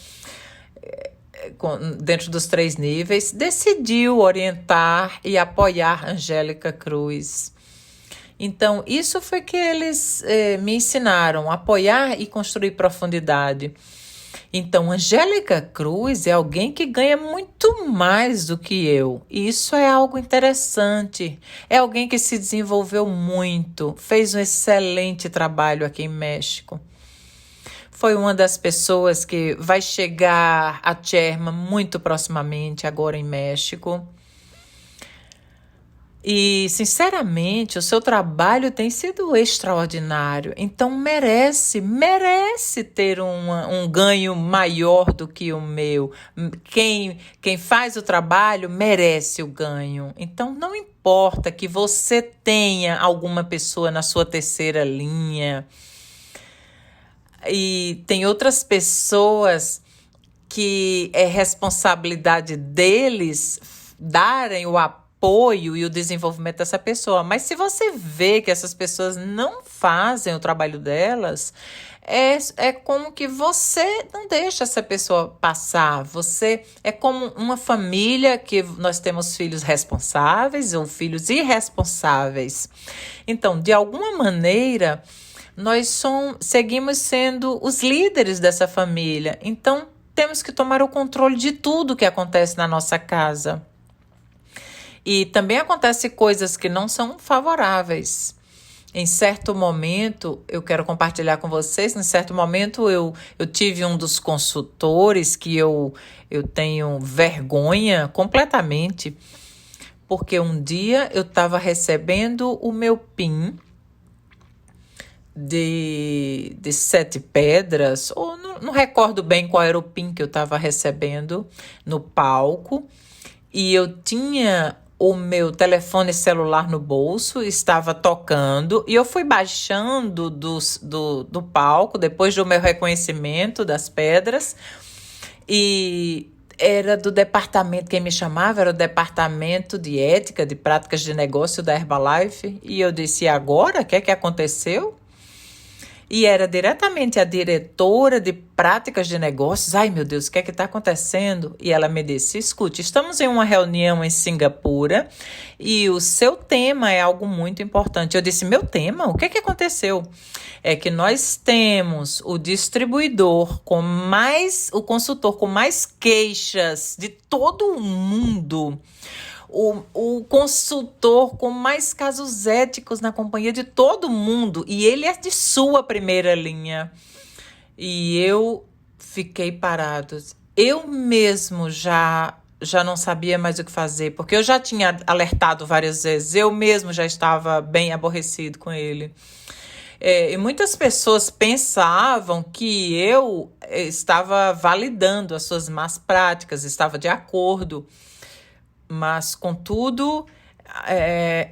dentro dos 3 níveis, decidiu orientar e apoiar Angélica Cruz. Então, isso foi que eles me ensinaram, apoiar e construir profundidade. Então, Angélica Cruz é alguém que ganha muito mais do que eu. E isso é algo interessante. É alguém que se desenvolveu muito, fez um excelente trabalho aqui em México. Foi uma das pessoas que vai chegar a chairman muito proximamente agora em México. E, sinceramente, o seu trabalho tem sido extraordinário. Então, merece ter um ganho maior do que o meu. Quem faz o trabalho merece o ganho. Então, não importa que você tenha alguma pessoa na sua terceira linha. E tem outras pessoas que é responsabilidade deles darem o apoio e o desenvolvimento dessa pessoa. Mas se você vê que essas pessoas não fazem o trabalho delas, é como que você não deixa essa pessoa passar. Você é como uma família que nós temos filhos responsáveis ou filhos irresponsáveis. Então, de alguma maneira, nós seguimos sendo os líderes dessa família. Então, temos que tomar o controle de tudo que acontece na nossa casa. E também acontecem coisas que não são favoráveis. Em certo momento, eu quero compartilhar com vocês, em certo momento eu tive um dos consultores que eu tenho vergonha completamente, porque um dia eu estava recebendo o meu PIN de 7 pedras, ou não recordo bem qual era o PIN que eu estava recebendo no palco, e eu tinha o meu telefone celular no bolso, estava tocando, e eu fui baixando do palco, depois do meu reconhecimento das pedras, e era do departamento, quem me chamava era o departamento de ética, de práticas de negócio da Herbalife, e eu disse, e agora? O que é que aconteceu? e era diretamente a diretora de práticas de negócios. Ai, meu Deus, o que é que está acontecendo? E ela me disse, escute, estamos em uma reunião em Singapura e o seu tema é algo muito importante. Eu disse, meu tema? O que é que aconteceu? É que nós temos o distribuidor o consultor com mais queixas de todo o mundo, o consultor com mais casos éticos na companhia de todo mundo, e ele é de sua primeira linha. E eu fiquei parado. Eu mesmo já não sabia mais o que fazer, porque eu já tinha alertado várias vezes, eu mesmo já estava bem aborrecido com ele. E muitas pessoas pensavam que eu estava validando as suas más práticas, estava de acordo. Mas, contudo,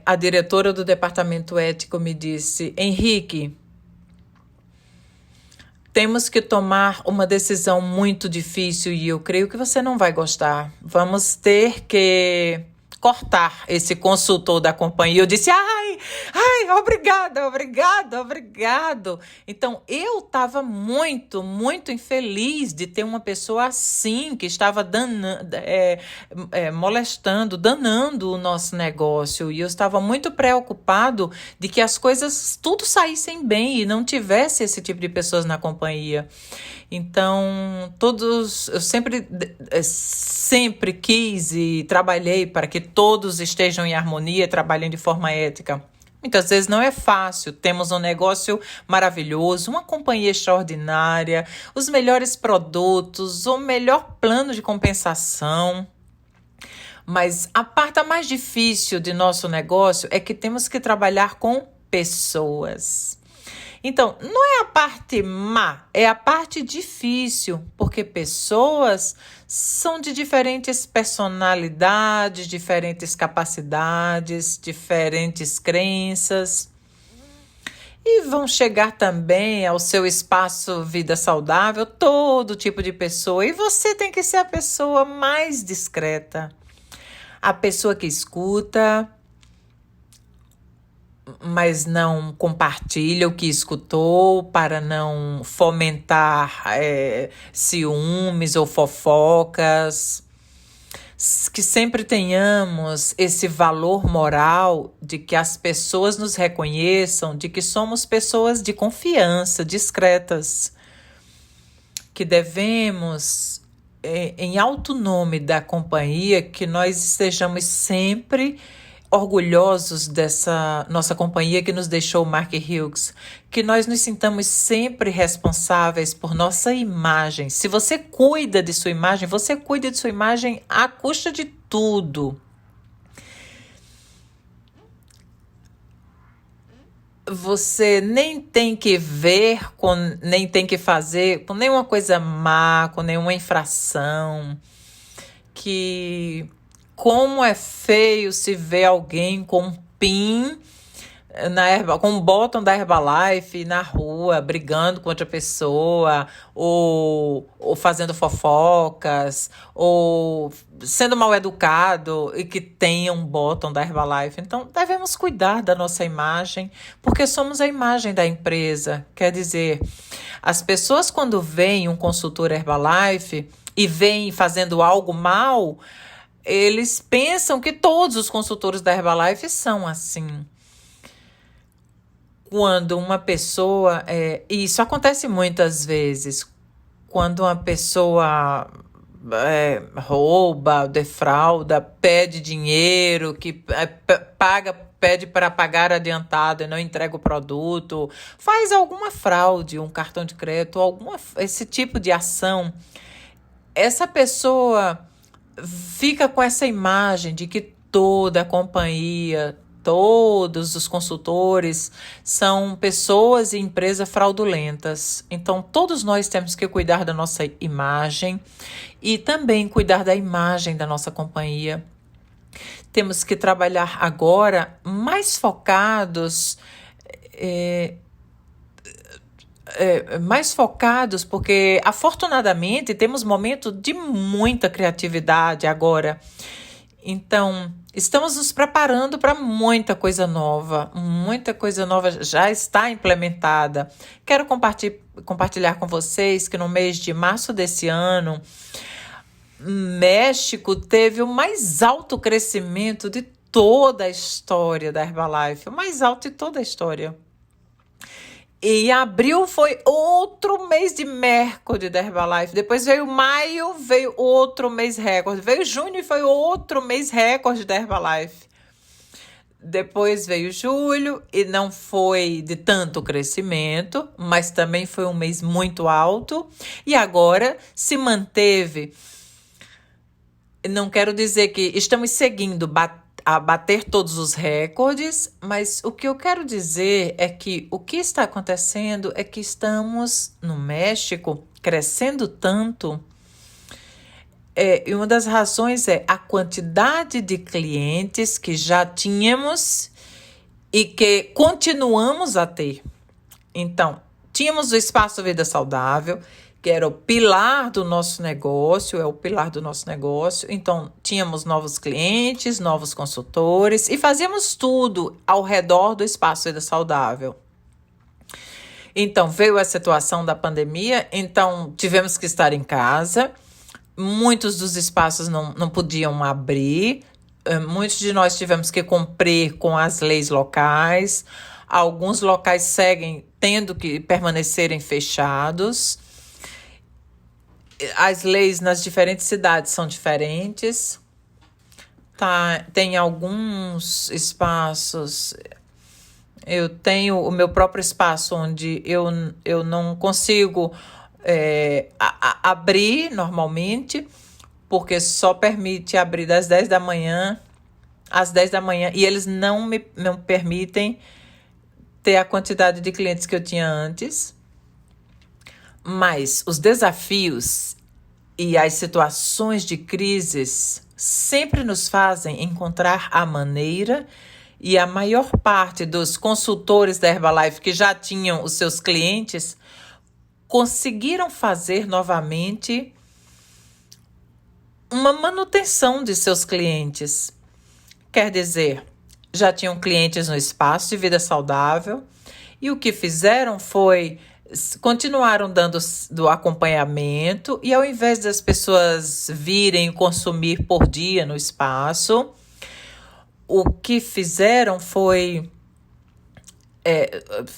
a diretora do departamento ético me disse, Henrique, temos que tomar uma decisão muito difícil e eu creio que você não vai gostar. Vamos ter que cortar esse consultor da companhia. Eu disse, ai, obrigado. Então, eu estava muito, muito infeliz de ter uma pessoa assim, que estava molestando, danando o nosso negócio. E eu estava muito preocupado de que as coisas tudo saíssem bem e não tivesse esse tipo de pessoas na companhia. Então, eu sempre quis e trabalhei para que todos estejam em harmonia, trabalhem de forma ética. Muitas vezes não é fácil, temos um negócio maravilhoso, uma companhia extraordinária, os melhores produtos, o melhor plano de compensação. Mas a parte mais difícil de nosso negócio é que temos que trabalhar com pessoas. Então, não é a parte má, é a parte difícil, porque pessoas são de diferentes personalidades, diferentes capacidades, diferentes crenças. E vão chegar também ao seu espaço Vida Saudável todo tipo de pessoa. E você tem que ser a pessoa mais discreta, a pessoa que escuta, mas não compartilha o que escutou para não fomentar ciúmes ou fofocas. Que sempre tenhamos esse valor moral de que as pessoas nos reconheçam, de que somos pessoas de confiança, discretas, que devemos, em alto nome da companhia, que nós estejamos sempre orgulhosos dessa nossa companhia que nos deixou o Mark Hughes, que nós nos sintamos sempre responsáveis por nossa imagem. Se você cuida de sua imagem, você cuida de sua imagem à custa de tudo. Você nem tem que ver, nem tem que fazer com nenhuma coisa má, com nenhuma infração, que como é feio se ver alguém com um pin com um bottom da Herbalife na rua, brigando com outra pessoa, ou fazendo fofocas, ou sendo mal educado e que tenha um bottom da Herbalife. Então, devemos cuidar da nossa imagem, porque somos a imagem da empresa. Quer dizer, as pessoas quando veem um consultor Herbalife e veem fazendo algo mal, eles pensam que todos os consultores da Herbalife são assim. Quando uma pessoa... e isso acontece muitas vezes. Quando uma pessoa rouba, defrauda, pede dinheiro, pede para pagar adiantado e não entrega o produto, faz alguma fraude, um cartão de crédito, esse tipo de ação, essa pessoa fica com essa imagem de que toda a companhia, todos os consultores são pessoas e empresas fraudulentas. Então, todos nós temos que cuidar da nossa imagem e também cuidar da imagem da nossa companhia. Temos que trabalhar agora mais focados, porque afortunadamente temos momentos de muita criatividade agora. Então, estamos nos preparando para muita coisa nova já está implementada. Quero compartilhar com vocês que no mês de março desse ano, México teve o mais alto crescimento de toda a história da Herbalife, o mais alto de toda a história. E abril foi outro mês de recorde da Herbalife. Depois veio maio, veio outro mês recorde. Veio junho e foi outro mês recorde da Herbalife. Depois veio julho e não foi de tanto crescimento, mas também foi um mês muito alto. E agora se manteve. Não quero dizer que estamos seguindo a bater todos os recordes, mas o que eu quero dizer é que o que está acontecendo é que estamos no México crescendo tanto. E uma das razões é a quantidade de clientes que já tínhamos e que continuamos a ter. Então, tínhamos o Espaço Vida Saudável, que era o pilar do nosso negócio, é o pilar do nosso negócio. Então, tínhamos novos clientes, novos consultores e fazíamos tudo ao redor do Espaço Vida Saudável. Então, veio a situação da pandemia, então tivemos que estar em casa. Muitos dos espaços não podiam abrir. Muitos de nós tivemos que cumprir com as leis locais. Alguns locais seguem tendo que permanecerem fechados. As leis nas diferentes cidades são diferentes. Tem alguns espaços. Eu tenho o meu próprio espaço onde eu não consigo abrir normalmente, porque só permite abrir das 10 da manhã às 10 da manhã. E eles não me permitem ter a quantidade de clientes que eu tinha antes. Mas os desafios e as situações de crises sempre nos fazem encontrar a maneira, e a maior parte dos consultores da Herbalife que já tinham os seus clientes conseguiram fazer novamente uma manutenção de seus clientes. Quer dizer, já tinham clientes no Espaço de Vida Saudável e o que fizeram foi continuaram dando do acompanhamento, e ao invés das pessoas virem consumir por dia no espaço, o que fizeram foi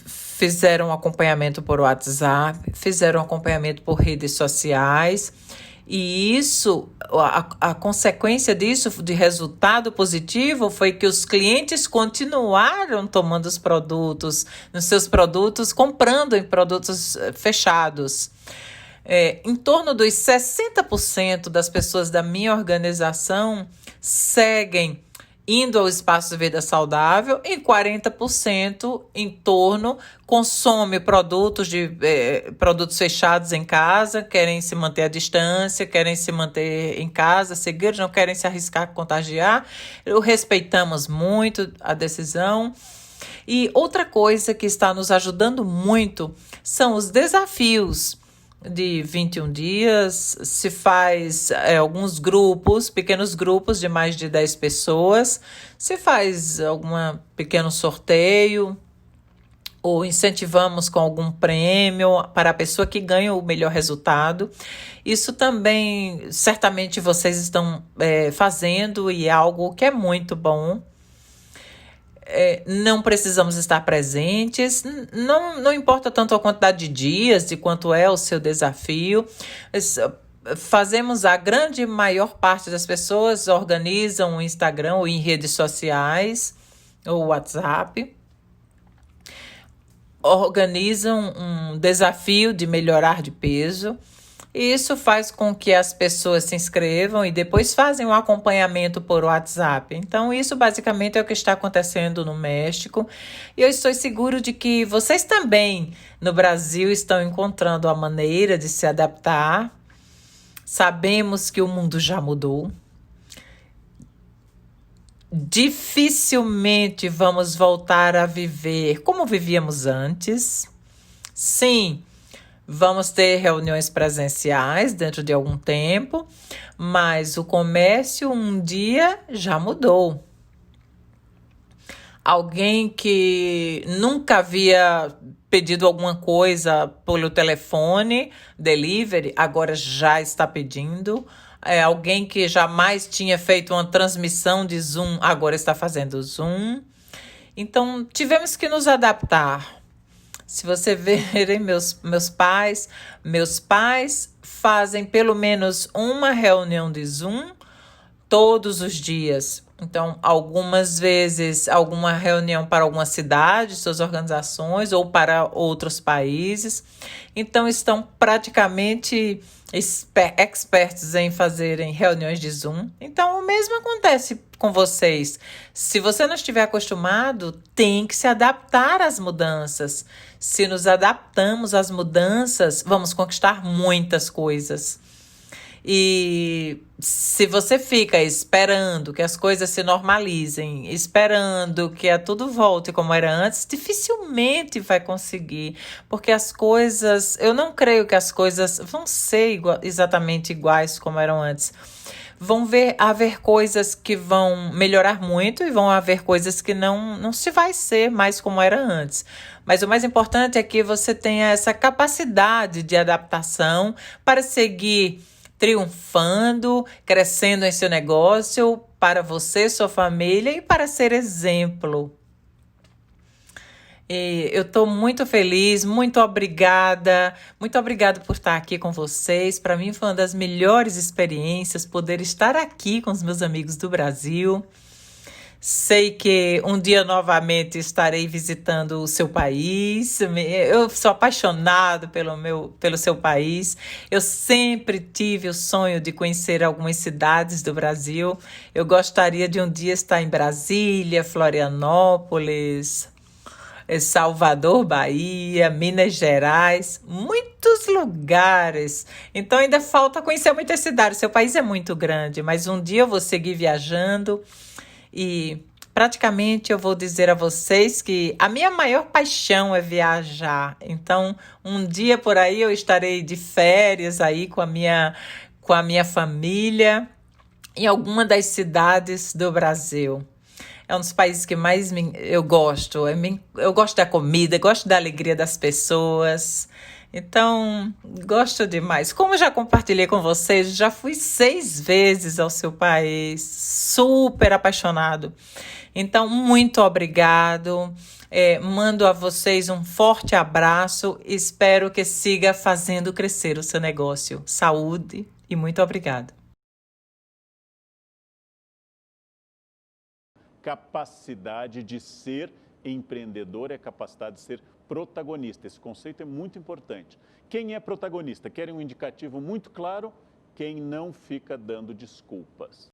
fizeram acompanhamento por WhatsApp, fizeram acompanhamento por redes sociais, e isso, a consequência disso, de resultado positivo, foi que os clientes continuaram tomando os produtos, nos seus produtos, comprando em produtos fechados. Em torno dos 60% das pessoas da minha organização seguem indo ao Espaço de Vida Saudável, e 40% em torno consome produtos fechados em casa, querem se manter à distância, querem se manter em casa, seguir, não querem se arriscar a contagiar. Respeitamos muito a decisão. E outra coisa que está nos ajudando muito são os desafios de 21 dias, se faz alguns grupos, pequenos grupos de mais de 10 pessoas, se faz algum pequeno sorteio, ou incentivamos com algum prêmio para a pessoa que ganha o melhor resultado. Isso também, certamente, vocês estão fazendo, e é algo que é muito bom. Não precisamos estar presentes, não importa tanto a quantidade de dias, de quanto é o seu desafio. Fazemos, a grande maior parte das pessoas organizam o Instagram ou em redes sociais, ou WhatsApp, organizam um desafio de melhorar de peso. E isso faz com que as pessoas se inscrevam e depois fazem um acompanhamento por WhatsApp. Então, isso basicamente é o que está acontecendo no México. E eu estou seguro de que vocês também, no Brasil, estão encontrando a maneira de se adaptar. Sabemos que o mundo já mudou. Dificilmente vamos voltar a viver como vivíamos antes. Sim, Vamos ter reuniões presenciais dentro de algum tempo, mas o comércio um dia já mudou. Alguém que nunca havia pedido alguma coisa pelo telefone, delivery, agora já está pedindo. Alguém que jamais tinha feito uma transmissão de Zoom, agora está fazendo Zoom. Então, tivemos que nos adaptar. Se você verem meus pais fazem pelo menos uma reunião de Zoom todos os dias. Então, algumas vezes, alguma reunião para alguma cidade, suas organizações, ou para outros países. Então, estão praticamente expertos em fazerem reuniões de Zoom. Então, o mesmo acontece com vocês. Se você não estiver acostumado, tem que se adaptar às mudanças. Se nos adaptamos às mudanças, vamos conquistar muitas coisas. E se você fica esperando que as coisas se normalizem, esperando que tudo volte como era antes, dificilmente vai conseguir. Porque as coisas, eu não creio que as coisas vão ser exatamente iguais como eram antes. Vão haver coisas que vão melhorar muito e vão haver coisas que não se vai ser mais como era antes. Mas o mais importante é que você tenha essa capacidade de adaptação para seguir triunfando, crescendo em seu negócio, para você, sua família e para ser exemplo. E eu estou muito feliz, muito obrigada por estar aqui com vocês. Para mim foi uma das melhores experiências poder estar aqui com os meus amigos do Brasil. Sei que um dia novamente estarei visitando o seu país. Eu sou apaixonado pelo seu país. Eu sempre tive o sonho de conhecer algumas cidades do Brasil. Eu gostaria de um dia estar em Brasília, Florianópolis, Salvador, Bahia, Minas Gerais, muitos lugares. Então ainda falta conhecer muitas cidades. Seu país é muito grande, mas um dia eu vou seguir viajando. E praticamente eu vou dizer a vocês que a minha maior paixão é viajar. Então, um dia por aí eu estarei de férias aí com a minha família em alguma das cidades do Brasil. É um dos países que mais eu gosto. Eu gosto da comida, gosto da alegria das pessoas. Então, gosto demais. Como já compartilhei com vocês, já fui 6 vezes ao seu país, super apaixonado. Então, muito obrigado. Mando a vocês um forte abraço. Espero que siga fazendo crescer o seu negócio. Saúde e muito obrigado. Capacidade de ser empreendedor é capacidade de ser protagonista. Esse conceito é muito importante. Quem é protagonista? Querem um indicativo muito claro? Quem não fica dando desculpas.